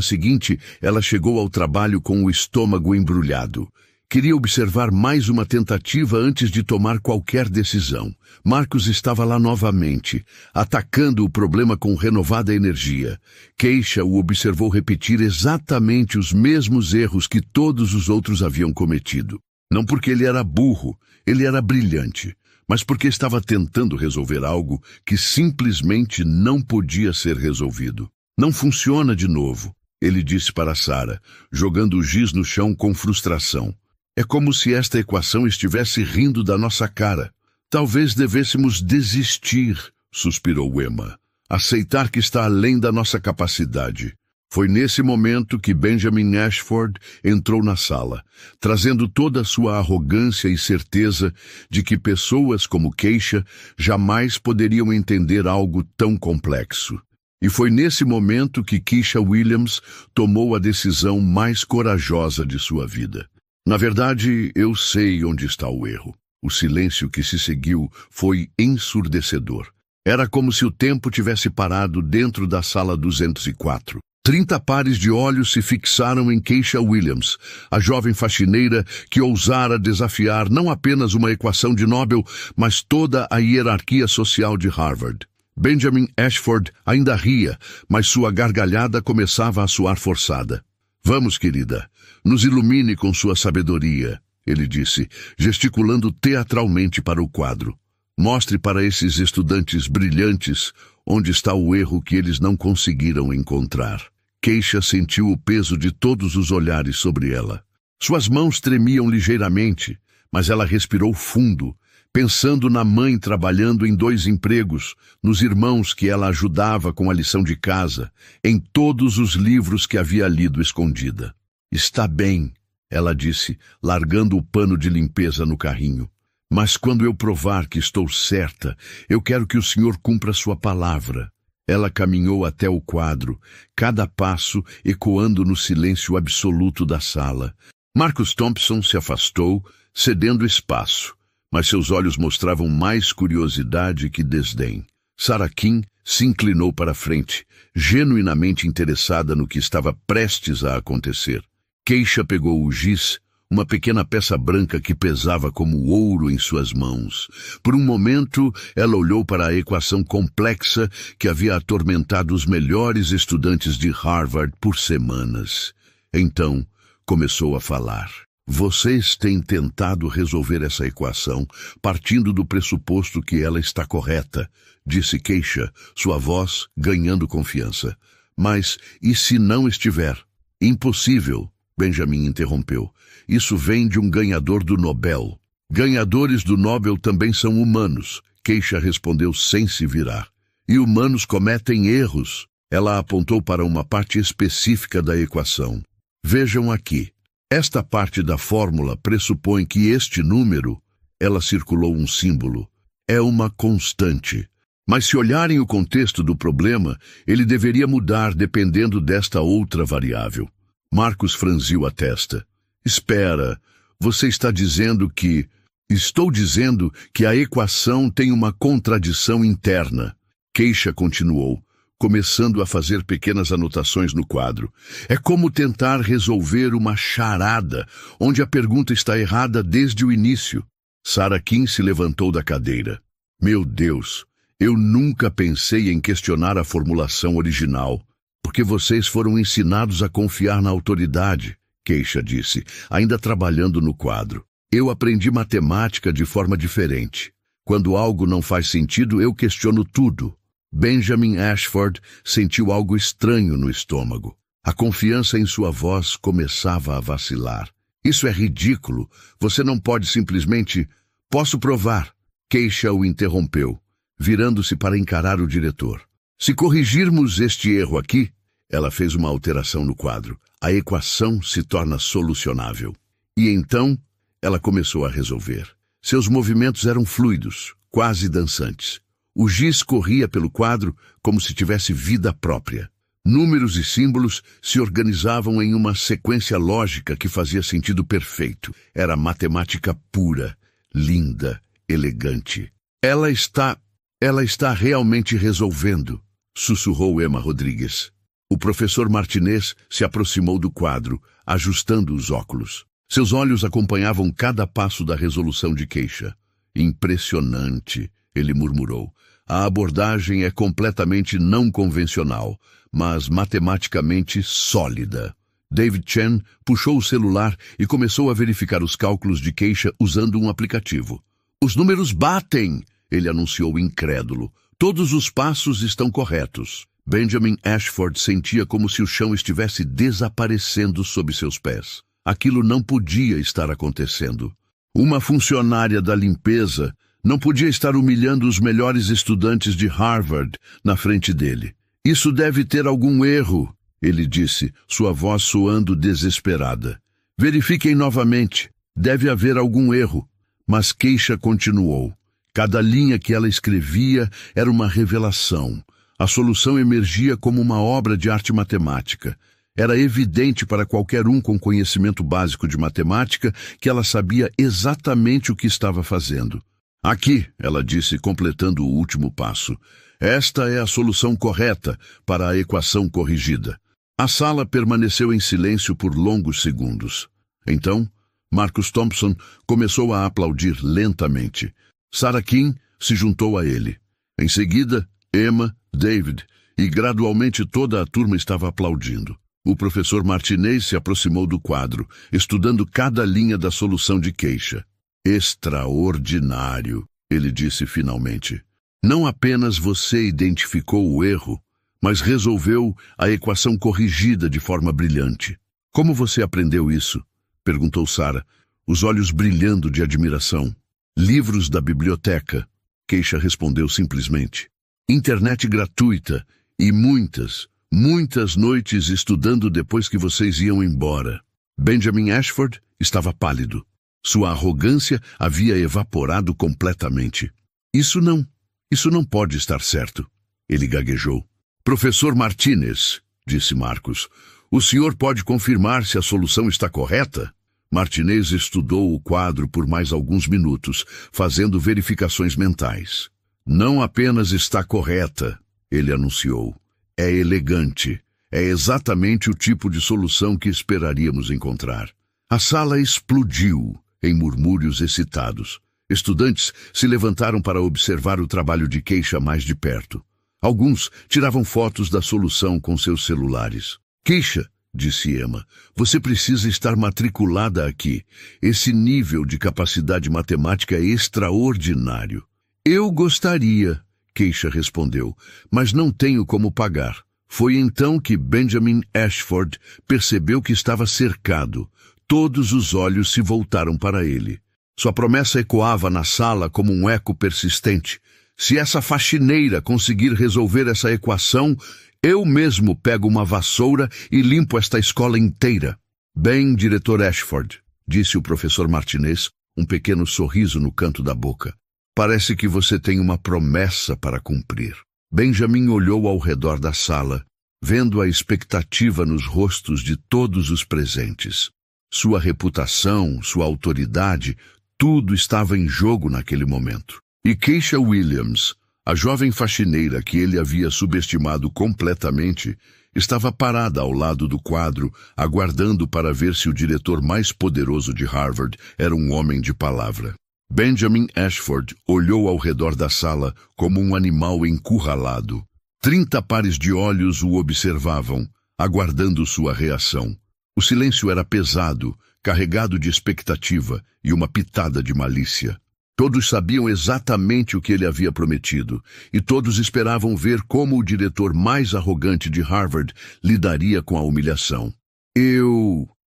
seguinte, ela chegou ao trabalho com o estômago embrulhado. Queria observar mais uma tentativa antes de tomar qualquer decisão. Marcus estava lá novamente, atacando o problema com renovada energia. Keisha o observou repetir exatamente os mesmos erros que todos os outros haviam cometido. Não porque ele era burro, ele era brilhante, mas porque estava tentando resolver algo que simplesmente não podia ser resolvido. Não funciona de novo, ele disse para Sarah, jogando o giz no chão com frustração. É como se esta equação estivesse rindo da nossa cara. Talvez devêssemos desistir, suspirou Emma. Aceitar que está além da nossa capacidade. Foi nesse momento que Benjamin Ashford entrou na sala, trazendo toda a sua arrogância e certeza de que pessoas como Keisha jamais poderiam entender algo tão complexo. E foi nesse momento que Keisha Williams tomou a decisão mais corajosa de sua vida. Na verdade, eu sei onde está o erro. O silêncio que se seguiu foi ensurdecedor. Era como se o tempo tivesse parado dentro da sala 204. 30 pares de olhos se fixaram em Keisha Williams, a jovem faxineira que ousara desafiar não apenas uma equação de Nobel, mas toda a hierarquia social de Harvard. Benjamin Ashford ainda ria, mas sua gargalhada começava a soar forçada. Vamos, querida, nos ilumine com sua sabedoria, ele disse, gesticulando teatralmente para o quadro. Mostre para esses estudantes brilhantes onde está o erro que eles não conseguiram encontrar. Keisha sentiu o peso de todos os olhares sobre ela. Suas mãos tremiam ligeiramente, mas ela respirou fundo, pensando na mãe trabalhando em 2 empregos, nos irmãos que ela ajudava com a lição de casa, em todos os livros que havia lido escondida. Está bem, ela disse, largando o pano de limpeza no carrinho. Mas quando eu provar que estou certa, eu quero que o senhor cumpra sua palavra. Ela caminhou até o quadro, cada passo ecoando no silêncio absoluto da sala. Marcus Thompson se afastou, cedendo espaço, mas seus olhos mostravam mais curiosidade que desdém. Sarah Kim se inclinou para a frente, genuinamente interessada no que estava prestes a acontecer. Keisha pegou o giz, uma pequena peça branca que pesava como ouro em suas mãos. Por um momento, ela olhou para a equação complexa que havia atormentado os melhores estudantes de Harvard por semanas. Então, começou a falar. Vocês têm tentado resolver essa equação partindo do pressuposto que ela está correta, disse Keisha, sua voz ganhando confiança. Mas, e se não estiver? Impossível, Benjamin interrompeu. Isso vem de um ganhador do Nobel. Ganhadores do Nobel também são humanos, Keisha respondeu sem se virar. E humanos cometem erros. Ela apontou para uma parte específica da equação. Vejam aqui. Esta parte da fórmula pressupõe que este número, ela circulou um símbolo, é uma constante. Mas se olharem o contexto do problema, ele deveria mudar dependendo desta outra variável. Marcus franziu a testa. Espera, você está dizendo que... Estou dizendo que a equação tem uma contradição interna. Keisha continuou, começando a fazer pequenas anotações no quadro. É como tentar resolver uma charada, onde a pergunta está errada desde o início. Sarah Kim se levantou da cadeira. Meu Deus, eu nunca pensei em questionar a formulação original. Porque vocês foram ensinados a confiar na autoridade, Keisha disse, ainda trabalhando no quadro. Eu aprendi matemática de forma diferente. Quando algo não faz sentido, eu questiono tudo. Benjamin Ashford sentiu algo estranho no estômago. A confiança em sua voz começava a vacilar. Isso é ridículo. Você não pode simplesmente... Posso provar. Keisha o interrompeu, virando-se para encarar o diretor. Se corrigirmos este erro aqui, ela fez uma alteração no quadro. A equação se torna solucionável. E então, ela começou a resolver. Seus movimentos eram fluidos, quase dançantes. O giz corria pelo quadro como se tivesse vida própria. Números e símbolos se organizavam em uma sequência lógica que fazia sentido perfeito. Era matemática pura, linda, elegante. Ela está realmente resolvendo, sussurrou Emma Rodrigues. O professor Martinez se aproximou do quadro, ajustando os óculos. Seus olhos acompanhavam cada passo da resolução de Keisha. Impressionante, ele murmurou. A abordagem é completamente não convencional, mas matematicamente sólida. David Chen puxou o celular e começou a verificar os cálculos de Keisha usando um aplicativo. Os números batem, ele anunciou incrédulo. Todos os passos estão corretos. Benjamin Ashford sentia como se o chão estivesse desaparecendo sob seus pés. Aquilo não podia estar acontecendo. Uma funcionária da limpeza não podia estar humilhando os melhores estudantes de Harvard na frente dele. Isso deve ter algum erro, ele disse, sua voz soando desesperada. Verifiquem novamente. Deve haver algum erro. Mas Keisha continuou. Cada linha que ela escrevia era uma revelação. A solução emergia como uma obra de arte matemática. Era evidente para qualquer um com conhecimento básico de matemática que ela sabia exatamente o que estava fazendo. Aqui, ela disse, completando o último passo. Esta é a solução correta para a equação corrigida. A sala permaneceu em silêncio por longos segundos. Então, Marcus Thompson começou a aplaudir lentamente. Sarah Kim se juntou a ele. Em seguida, Emma, David e gradualmente toda a turma estava aplaudindo. O professor Martinez se aproximou do quadro, estudando cada linha da solução de Keisha. Extraordinário, ele disse finalmente. Não apenas você identificou o erro, mas resolveu a equação corrigida de forma brilhante. Como você aprendeu isso? Perguntou Sarah, os olhos brilhando de admiração. Livros da biblioteca, Keisha respondeu simplesmente. Internet gratuita e muitas noites estudando depois que vocês iam embora. Benjamin Ashford estava pálido. Sua arrogância havia evaporado completamente. Isso não pode estar certo, ele gaguejou. Professor Martinez, disse Marcus, o senhor pode confirmar se a solução está correta? Martinez estudou o quadro por mais alguns minutos, fazendo verificações mentais. Não apenas está correta, ele anunciou. É elegante. É exatamente o tipo de solução que esperaríamos encontrar. A sala explodiu em murmúrios excitados. Estudantes se levantaram para observar o trabalho de Keisha mais de perto. Alguns tiravam fotos da solução com seus celulares. Keisha, disse Emma, você precisa estar matriculada aqui. Esse nível de capacidade matemática é extraordinário. Eu gostaria, Keisha respondeu, mas não tenho como pagar. Foi então que Benjamin Ashford percebeu que estava cercado. Todos os olhos se voltaram para ele. Sua promessa ecoava na sala como um eco persistente. Se essa faxineira conseguir resolver essa equação, eu mesmo pego uma vassoura e limpo esta escola inteira. Bem, diretor Ashford, disse o professor Martinez, um pequeno sorriso no canto da boca. Parece que você tem uma promessa para cumprir. Benjamin olhou ao redor da sala, vendo a expectativa nos rostos de todos os presentes. Sua reputação, sua autoridade, tudo estava em jogo naquele momento. E Keisha Williams, a jovem faxineira que ele havia subestimado completamente, estava parada ao lado do quadro, aguardando para ver se o diretor mais poderoso de Harvard era um homem de palavra. Benjamin Ashford olhou ao redor da sala como um animal encurralado. 30 pares de olhos o observavam, aguardando sua reação. O silêncio era pesado, carregado de expectativa e uma pitada de malícia. Todos sabiam exatamente o que ele havia prometido, e todos esperavam ver como o diretor mais arrogante de Harvard lidaria com a humilhação.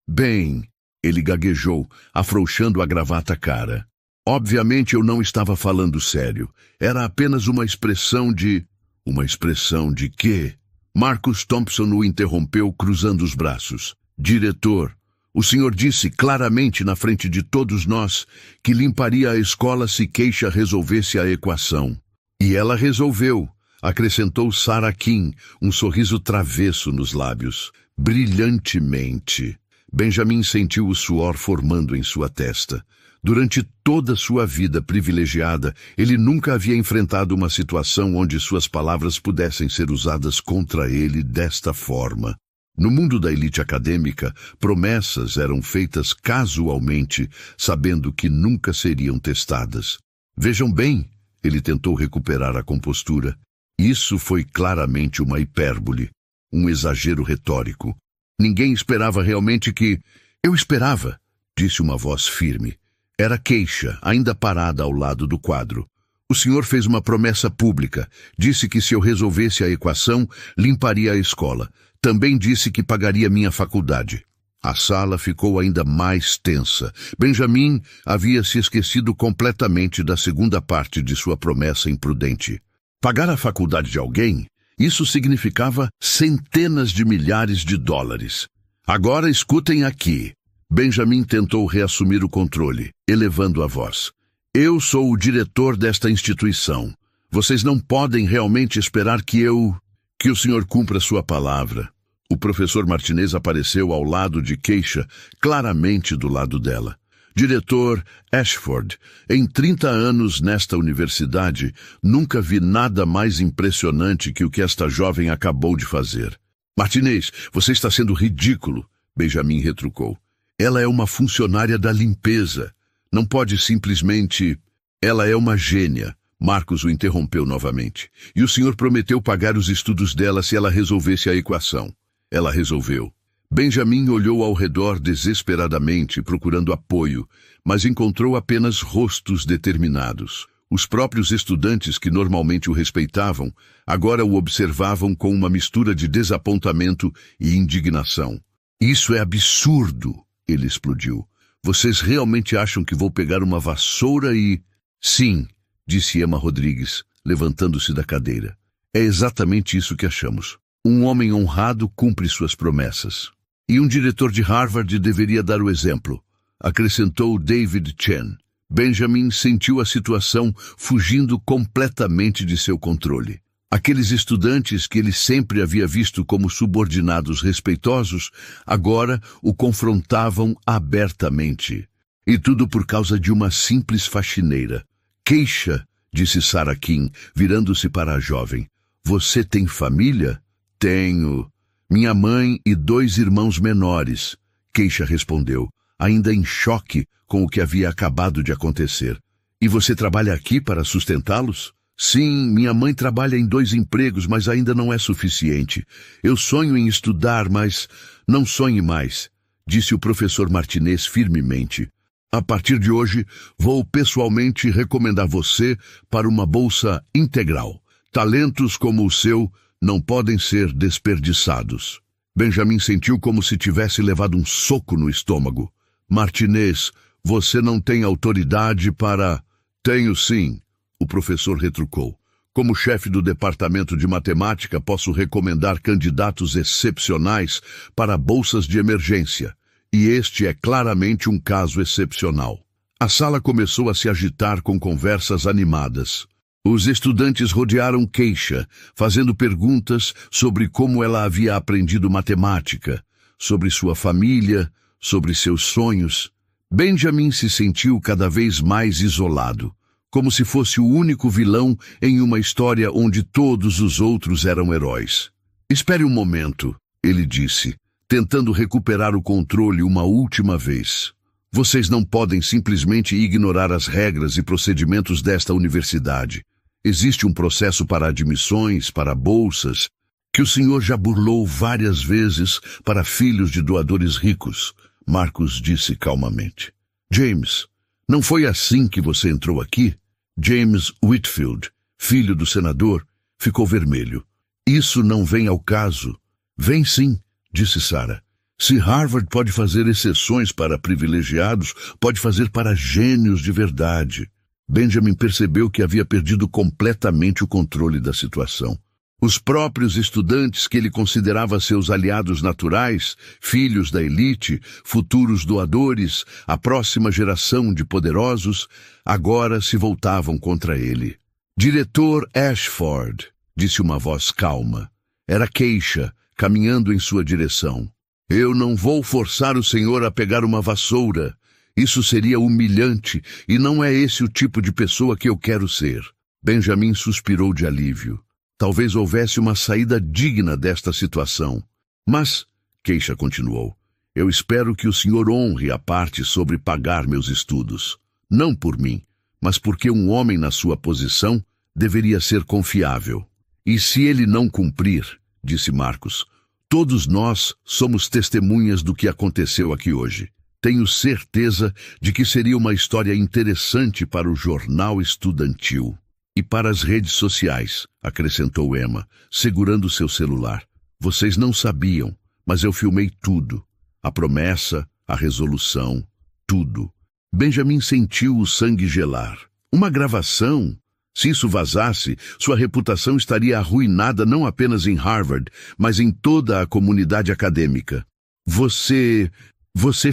Bem, ele gaguejou, afrouxando a gravata cara. Obviamente eu não estava falando sério. Era apenas uma expressão de... Uma expressão de quê? Marcus Thompson o interrompeu, cruzando os braços. Diretor, o senhor disse claramente na frente de todos nós que limparia a escola se Keisha resolvesse a equação. E ela resolveu, acrescentou Sarah Kim, um sorriso travesso nos lábios. Brilhantemente. Benjamin sentiu o suor formando em sua testa. Durante toda sua vida privilegiada, ele nunca havia enfrentado uma situação onde suas palavras pudessem ser usadas contra ele desta forma. No mundo da elite acadêmica, promessas eram feitas casualmente, sabendo que nunca seriam testadas. Vejam bem, ele tentou recuperar a compostura. Isso foi claramente uma hipérbole, um exagero retórico. Ninguém esperava realmente que... Eu esperava, disse uma voz firme. Era Keisha, ainda parada ao lado do quadro. O senhor fez uma promessa pública. Disse que se eu resolvesse a equação, limparia a escola. Também disse que pagaria minha faculdade. A sala ficou ainda mais tensa. Benjamin havia se esquecido completamente da segunda parte de sua promessa imprudente. Pagar a faculdade de alguém? Isso significava centenas de milhares de dólares. Agora escutem aqui. Benjamin tentou reassumir o controle, elevando a voz. Eu sou o diretor desta instituição. Vocês não podem realmente esperar que o senhor cumpra sua palavra. O professor Martinez apareceu ao lado de Keisha, claramente do lado dela. Diretor Ashford, em 30 anos nesta universidade, nunca vi nada mais impressionante que o que esta jovem acabou de fazer. Martinez, você está sendo ridículo, Benjamin retrucou. Ela é uma funcionária da limpeza. Não pode simplesmente... Ela é uma gênia. Marcus o interrompeu novamente. E o senhor prometeu pagar os estudos dela se ela resolvesse a equação. Ela resolveu. Benjamin olhou ao redor desesperadamente, procurando apoio, mas encontrou apenas rostos determinados. Os próprios estudantes que normalmente o respeitavam, agora o observavam com uma mistura de desapontamento e indignação. Isso é absurdo, ele explodiu. Vocês realmente acham que vou pegar uma vassoura e... Sim, disse Emma Rodrigues, levantando-se da cadeira. É exatamente isso que achamos. Um homem honrado cumpre suas promessas. E um diretor de Harvard deveria dar o exemplo, acrescentou David Chen. Benjamin sentiu a situação fugindo completamente de seu controle. Aqueles estudantes que ele sempre havia visto como subordinados respeitosos, agora o confrontavam abertamente. E tudo por causa de uma simples faxineira. Keisha, disse Sarah Kim, virando-se para a jovem. Você tem família? Tenho. Minha mãe e 2 irmãos menores, Keisha respondeu, ainda em choque com o que havia acabado de acontecer. E você trabalha aqui para sustentá-los? Sim, minha mãe trabalha em 2 empregos, mas ainda não é suficiente. Eu sonho em estudar, mas não sonhe mais, disse o professor Martinez firmemente. A partir de hoje, vou pessoalmente recomendar você para uma bolsa integral. Talentos como o seu não podem ser desperdiçados. Benjamin sentiu como se tivesse levado um soco no estômago. Martinez, você não tem autoridade para... Tenho sim, o professor retrucou. Como chefe do departamento de matemática, posso recomendar candidatos excepcionais para bolsas de emergência. E este é claramente um caso excepcional. A sala começou a se agitar com conversas animadas. Os estudantes rodearam Keisha, fazendo perguntas sobre como ela havia aprendido matemática, sobre sua família, sobre seus sonhos. Benjamin se sentiu cada vez mais isolado, como se fosse o único vilão em uma história onde todos os outros eram heróis. Espere um momento, ele disse, tentando recuperar o controle uma última vez. Vocês não podem simplesmente ignorar as regras e procedimentos desta universidade. Existe um processo para admissões, para bolsas, que o senhor já burlou várias vezes para filhos de doadores ricos, Marcus disse calmamente. James, não foi assim que você entrou aqui? James Whitfield, filho do senador, ficou vermelho. Isso não vem ao caso. Vem sim, disse Sarah. Se Harvard pode fazer exceções para privilegiados, pode fazer para gênios de verdade. Benjamin percebeu que havia perdido completamente o controle da situação. Os próprios estudantes que ele considerava seus aliados naturais, filhos da elite, futuros doadores, a próxima geração de poderosos, agora se voltavam contra ele. Diretor Ashford, disse uma voz calma. Era Keisha, caminhando em sua direção. Eu não vou forçar o senhor a pegar uma vassoura. Isso seria humilhante, e não é esse o tipo de pessoa que eu quero ser. Benjamin suspirou de alívio. Talvez houvesse uma saída digna desta situação. Mas, Keisha continuou, eu espero que o senhor honre a parte sobre pagar meus estudos. Não por mim, mas porque um homem na sua posição deveria ser confiável. E se ele não cumprir, disse Marcos, todos nós somos testemunhas do que aconteceu aqui hoje. Tenho certeza de que seria uma história interessante para o jornal estudantil. E para as redes sociais, acrescentou Emma, segurando seu celular. Vocês não sabiam, mas eu filmei tudo. A promessa, a resolução, tudo. Benjamin sentiu o sangue gelar. Uma gravação? Se isso vazasse, sua reputação estaria arruinada não apenas em Harvard, mas em toda a comunidade acadêmica. Você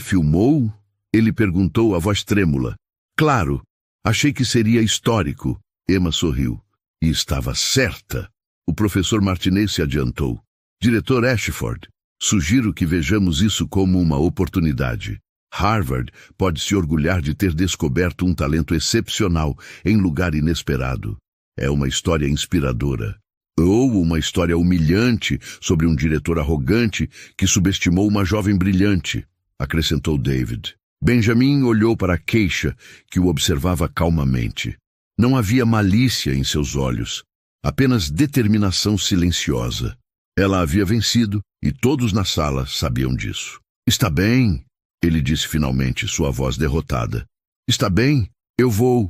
filmou? Ele perguntou, a voz trêmula. Claro, achei que seria histórico. Emma sorriu. E estava certa. O professor Martinez se adiantou. Diretor Ashford, sugiro que vejamos isso como uma oportunidade. Harvard pode se orgulhar de ter descoberto um talento excepcional em lugar inesperado. É uma história inspiradora. Ou uma história humilhante sobre um diretor arrogante que subestimou uma jovem brilhante, acrescentou David. Benjamin olhou para Keisha, que o observava calmamente. Não havia malícia em seus olhos, apenas determinação silenciosa. Ela havia vencido e todos na sala sabiam disso. Está bem, ele disse finalmente, sua voz derrotada. Está bem, eu vou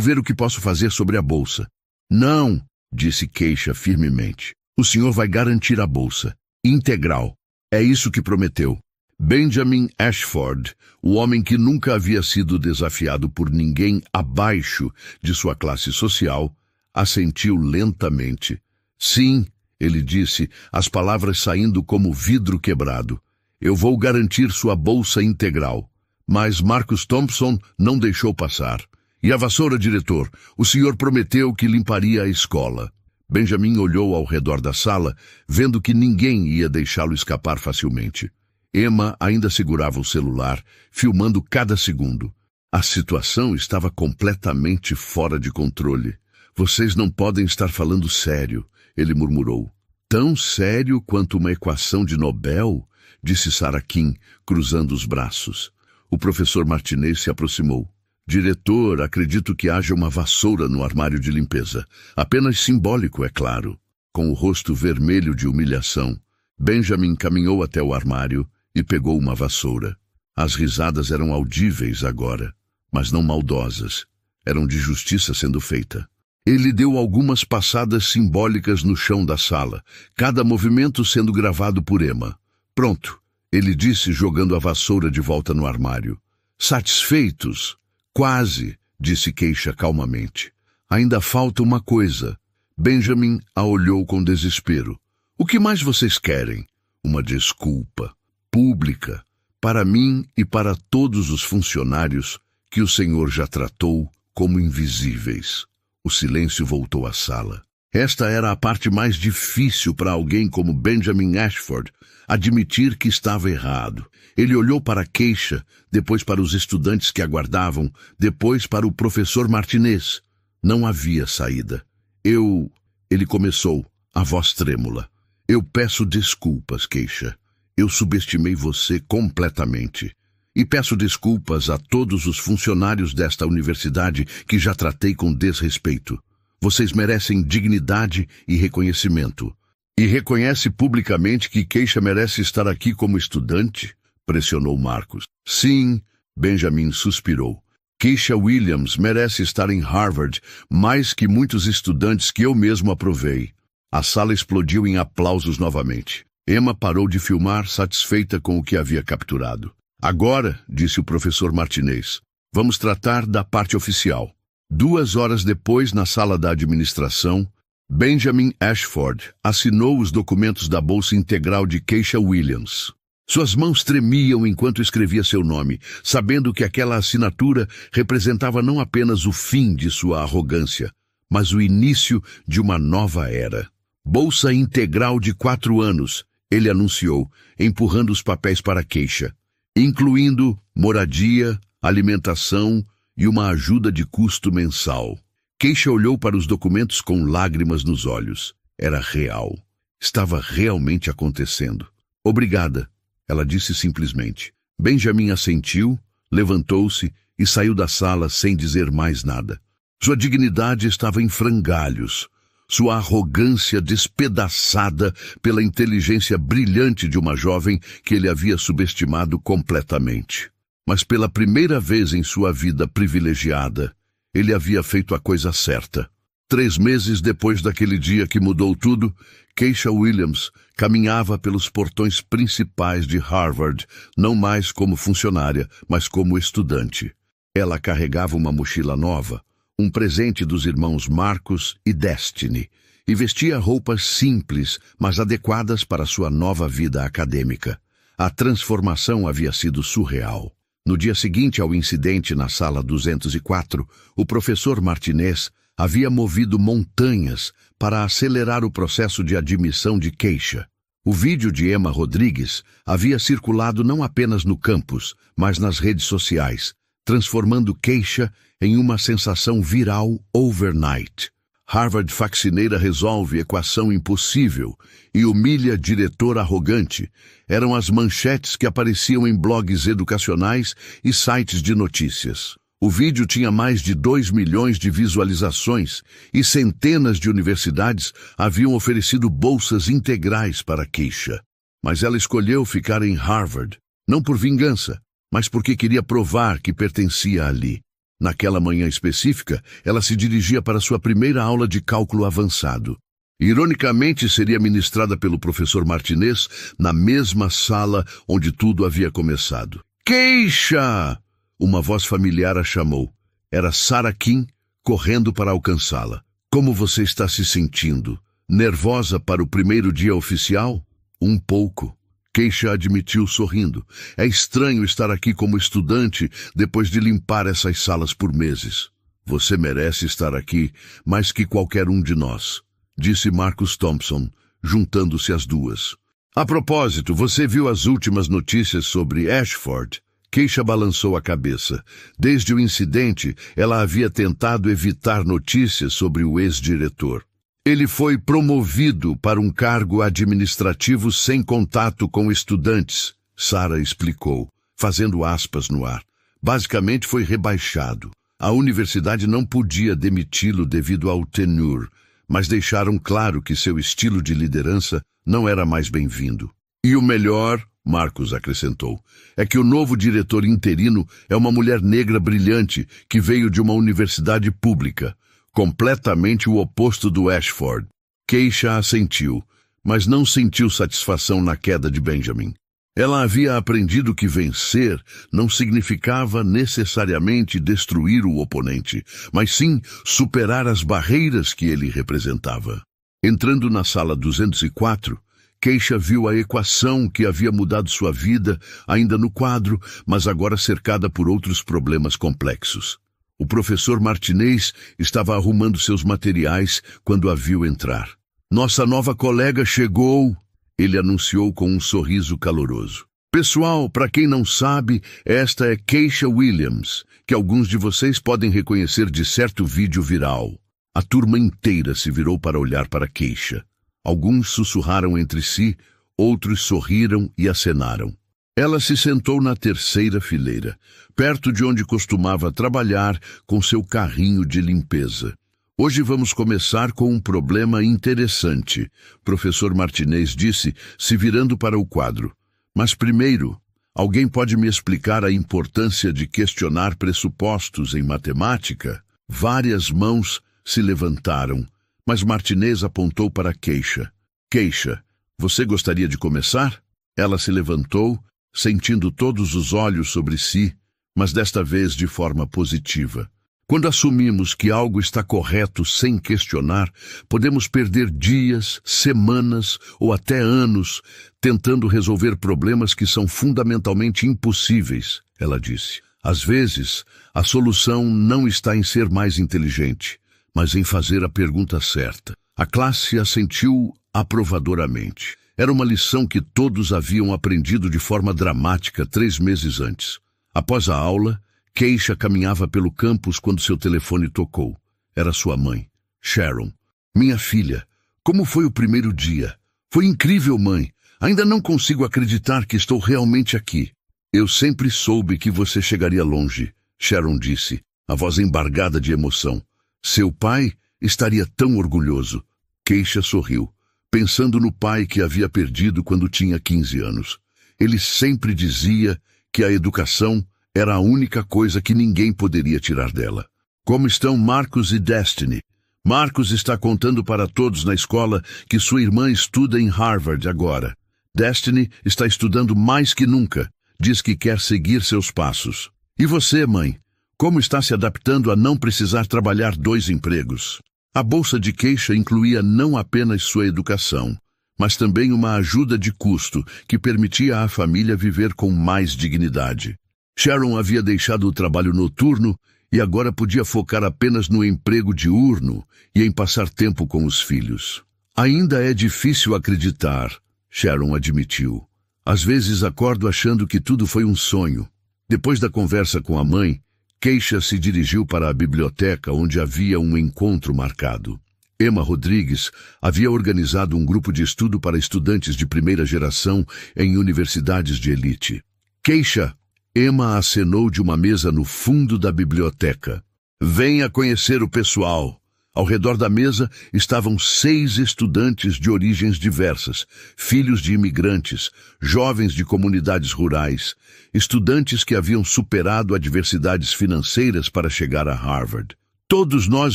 ver o que posso fazer sobre a bolsa. Não, disse Keisha firmemente. O senhor vai garantir a bolsa, integral. É isso que prometeu. Benjamin Ashford, o homem que nunca havia sido desafiado por ninguém abaixo de sua classe social, assentiu lentamente. Sim, ele disse, as palavras saindo como vidro quebrado. Eu vou garantir sua bolsa integral. Mas Marcus Thompson não deixou passar. E a vassoura, diretor? O senhor prometeu que limparia a escola. Benjamin olhou ao redor da sala, vendo que ninguém ia deixá-lo escapar facilmente. Emma ainda segurava o celular, filmando cada segundo. A situação estava completamente fora de controle. Vocês não podem estar falando sério, ele murmurou. Tão sério quanto uma equação de Nobel? Disse Sarah Kim, cruzando os braços. O professor Martinez se aproximou. Diretor, acredito que haja uma vassoura no armário de limpeza. Apenas simbólico, é claro. Com o rosto vermelho de humilhação, Benjamin caminhou até o armário e pegou uma vassoura. As risadas eram audíveis agora, mas não maldosas. Eram de justiça sendo feita. Ele deu algumas passadas simbólicas no chão da sala, cada movimento sendo gravado por Emma. Pronto, ele disse, jogando a vassoura de volta no armário. Satisfeitos? Quase, disse Keisha calmamente. Ainda falta uma coisa. Benjamin a olhou com desespero. O que mais vocês querem? Uma desculpa. Pública, para mim e para todos os funcionários que o senhor já tratou como invisíveis. O silêncio voltou à sala. Esta era a parte mais difícil para alguém como Benjamin Ashford, admitir que estava errado. Ele olhou para Keisha, depois para os estudantes que aguardavam, depois para o professor Martinez. Não havia saída. Ele começou, a voz trêmula. Eu peço desculpas, Keisha. Eu subestimei você completamente. E peço desculpas a todos os funcionários desta universidade que já tratei com desrespeito. Vocês merecem dignidade e reconhecimento. E reconhece publicamente que Keisha merece estar aqui como estudante? Pressionou Marcos. Sim, Benjamin suspirou. Keisha Williams merece estar em Harvard mais que muitos estudantes que eu mesmo aprovei. A sala explodiu em aplausos novamente. Emma parou de filmar, satisfeita com o que havia capturado. Agora, disse o professor Martinez, vamos tratar da parte oficial. 2 horas depois, na sala da administração, Benjamin Ashford assinou os documentos da Bolsa Integral de Keisha Williams. Suas mãos tremiam enquanto escrevia seu nome, sabendo que aquela assinatura representava não apenas o fim de sua arrogância, mas o início de uma nova era. Bolsa Integral de 4 anos, ele anunciou, empurrando os papéis para Keisha, incluindo moradia, alimentação e uma ajuda de custo mensal. Keisha olhou para os documentos com lágrimas nos olhos. Era real. Estava realmente acontecendo. Obrigada, ela disse simplesmente. Benjamin assentiu, levantou-se e saiu da sala sem dizer mais nada. Sua dignidade estava em frangalhos. Sua arrogância despedaçada pela inteligência brilhante de uma jovem que ele havia subestimado completamente. Mas pela primeira vez em sua vida privilegiada, ele havia feito a coisa certa. 3 meses depois daquele dia que mudou tudo, Keisha Williams caminhava pelos portões principais de Harvard, não mais como funcionária, mas como estudante. Ela carregava uma mochila nova, um presente dos irmãos Marcus e Destiny, e vestia roupas simples, mas adequadas para sua nova vida acadêmica. A transformação havia sido surreal. No dia seguinte ao incidente na sala 204, o professor Martinez havia movido montanhas para acelerar o processo de admissão de Keisha. O vídeo de Emma Rodrigues havia circulado não apenas no campus, mas nas redes sociais, transformando Keisha em uma sensação viral overnight. Harvard faxineira resolve equação impossível e humilha diretor arrogante. Eram as manchetes que apareciam em blogs educacionais e sites de notícias. O vídeo tinha mais de 2 milhões de visualizações e centenas de universidades haviam oferecido bolsas integrais para Keisha. Mas ela escolheu ficar em Harvard, não por vingança, mas porque queria provar que pertencia ali. Naquela manhã específica, ela se dirigia para sua primeira aula de cálculo avançado. Ironicamente, seria ministrada pelo professor Martinez na mesma sala onde tudo havia começado. Keisha! Uma voz familiar a chamou. Era Sarah Kim, correndo para alcançá-la. Como você está se sentindo? Nervosa para o primeiro dia oficial? Um pouco. Keisha admitiu sorrindo. É estranho estar aqui como estudante depois de limpar essas salas por meses. Você merece estar aqui mais que qualquer um de nós, disse Marcus Thompson, juntando-se às duas. A propósito, você viu as últimas notícias sobre Ashford? Keisha balançou a cabeça. Desde o incidente, ela havia tentado evitar notícias sobre o ex-diretor. Ele foi promovido para um cargo administrativo sem contato com estudantes, Sarah explicou, fazendo aspas no ar. Basicamente foi rebaixado. A universidade não podia demiti-lo devido ao tenure, mas deixaram claro que seu estilo de liderança não era mais bem-vindo. E o melhor, Marcus acrescentou, é que o novo diretor interino é uma mulher negra brilhante que veio de uma universidade pública. Completamente o oposto do Ashford. Keisha assentiu, mas não sentiu satisfação na queda de Benjamin. Ela havia aprendido que vencer não significava necessariamente destruir o oponente, mas sim superar as barreiras que ele representava. Entrando na sala 204, Keisha viu a equação que havia mudado sua vida, ainda no quadro, mas agora cercada por outros problemas complexos. O professor Martinez estava arrumando seus materiais quando a viu entrar. Nossa nova colega chegou, ele anunciou com um sorriso caloroso. Pessoal, para quem não sabe, esta é Keisha Williams, que alguns de vocês podem reconhecer de certo vídeo viral. A turma inteira se virou para olhar para Keisha. Alguns sussurraram entre si, outros sorriram e acenaram. Ela se sentou na terceira fileira, perto de onde costumava trabalhar com seu carrinho de limpeza. Hoje vamos começar com um problema interessante, professor Martinez disse, se virando para o quadro. Mas primeiro, alguém pode me explicar a importância de questionar pressupostos em matemática? Várias mãos se levantaram, mas Martinez apontou para Keisha. Keisha, você gostaria de começar? Ela se levantou, sentindo todos os olhos sobre si, mas desta vez de forma positiva. Quando assumimos que algo está correto sem questionar, podemos perder dias, semanas ou até anos tentando resolver problemas que são fundamentalmente impossíveis, ela disse. Às vezes, a solução não está em ser mais inteligente, mas em fazer a pergunta certa. A classe assentiu aprovadoramente. Era uma lição que todos haviam aprendido de forma dramática 3 meses antes. Após a aula, Keisha caminhava pelo campus quando seu telefone tocou. Era sua mãe, Sharon. Minha filha, como foi o primeiro dia? Foi incrível, mãe. Ainda não consigo acreditar que estou realmente aqui. Eu sempre soube que você chegaria longe, Sharon disse, a voz embargada de emoção. Seu pai estaria tão orgulhoso. Keisha sorriu, pensando no pai que havia perdido quando tinha 15 anos. Ele sempre dizia que a educação era a única coisa que ninguém poderia tirar dela. Como estão Marcus e Destiny? Marcus está contando para todos na escola que sua irmã estuda em Harvard agora. Destiny está estudando mais que nunca. Diz que quer seguir seus passos. E você, mãe? Como está se adaptando a não precisar trabalhar 2 empregos? A bolsa de Keisha incluía não apenas sua educação, mas também uma ajuda de custo que permitia à família viver com mais dignidade. Sharon havia deixado o trabalho noturno e agora podia focar apenas no emprego diurno e em passar tempo com os filhos. Ainda é difícil acreditar, Sharon admitiu. Às vezes acordo achando que tudo foi um sonho. Depois da conversa com a mãe, Keisha se dirigiu para a biblioteca onde havia um encontro marcado. Emma Rodrigues havia organizado um grupo de estudo para estudantes de primeira geração em universidades de elite. Keisha, Emma acenou de uma mesa no fundo da biblioteca. Venha conhecer o pessoal. Ao redor da mesa estavam 6 estudantes de origens diversas, filhos de imigrantes, jovens de comunidades rurais, estudantes que haviam superado adversidades financeiras para chegar a Harvard. Todos nós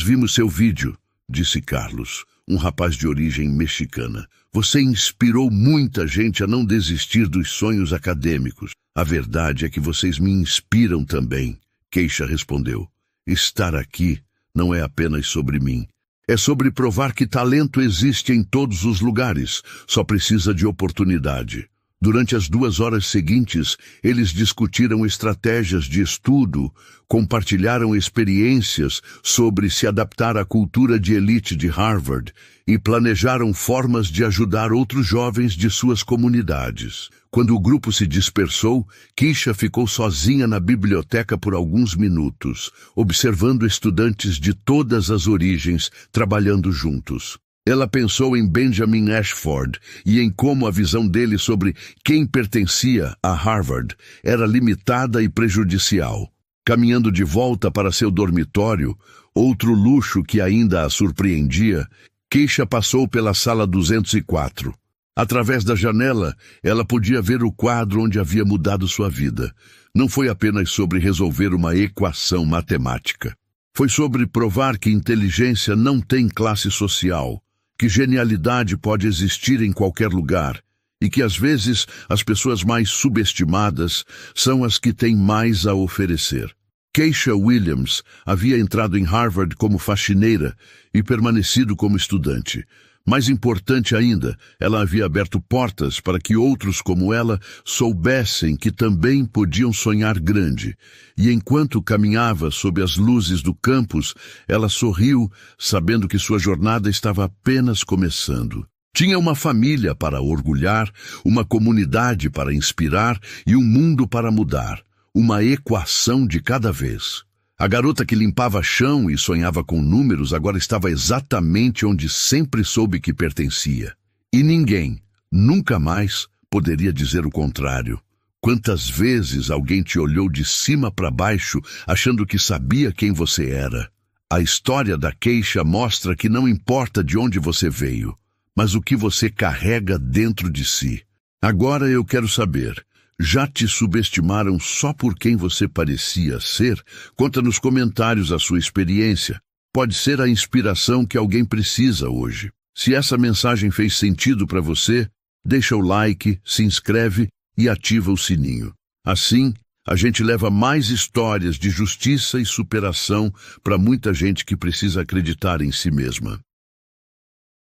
vimos seu vídeo, disse Carlos, um rapaz de origem mexicana. Você inspirou muita gente a não desistir dos sonhos acadêmicos. A verdade é que vocês me inspiram também, Keisha respondeu. Estar aqui não é apenas sobre mim. É sobre provar que talento existe em todos os lugares, só precisa de oportunidade. Durante as 2 horas seguintes, eles discutiram estratégias de estudo, compartilharam experiências sobre se adaptar à cultura de elite de Harvard e planejaram formas de ajudar outros jovens de suas comunidades. Quando o grupo se dispersou, Keisha ficou sozinha na biblioteca por alguns minutos, observando estudantes de todas as origens trabalhando juntos. Ela pensou em Benjamin Ashford e em como a visão dele sobre quem pertencia a Harvard era limitada e prejudicial. Caminhando de volta para seu dormitório, outro luxo que ainda a surpreendia, Keisha passou pela sala 204. Através da janela, ela podia ver o quadro onde havia mudado sua vida. Não foi apenas sobre resolver uma equação matemática. Foi sobre provar que inteligência não tem classe social, que genialidade pode existir em qualquer lugar e que, às vezes, as pessoas mais subestimadas são as que têm mais a oferecer. Keisha Williams havia entrado em Harvard como faxineira e permanecido como estudante. Mais importante ainda, ela havia aberto portas para que outros como ela soubessem que também podiam sonhar grande. E enquanto caminhava sob as luzes do campus, ela sorriu, sabendo que sua jornada estava apenas começando. Tinha uma família para orgulhar, uma comunidade para inspirar e um mundo para mudar. Uma equação de cada vez. A garota que limpava chão e sonhava com números agora estava exatamente onde sempre soube que pertencia. E ninguém, nunca mais, poderia dizer o contrário. Quantas vezes alguém te olhou de cima para baixo, achando que sabia quem você era? A história da Keisha mostra que não importa de onde você veio, mas o que você carrega dentro de si. Agora eu quero saber... Já te subestimaram só por quem você parecia ser? Conta nos comentários a sua experiência. Pode ser a inspiração que alguém precisa hoje. Se essa mensagem fez sentido para você, deixa o like, se inscreve e ativa o sininho. Assim, A gente leva mais histórias de justiça e superação para muita gente que precisa acreditar em si mesma.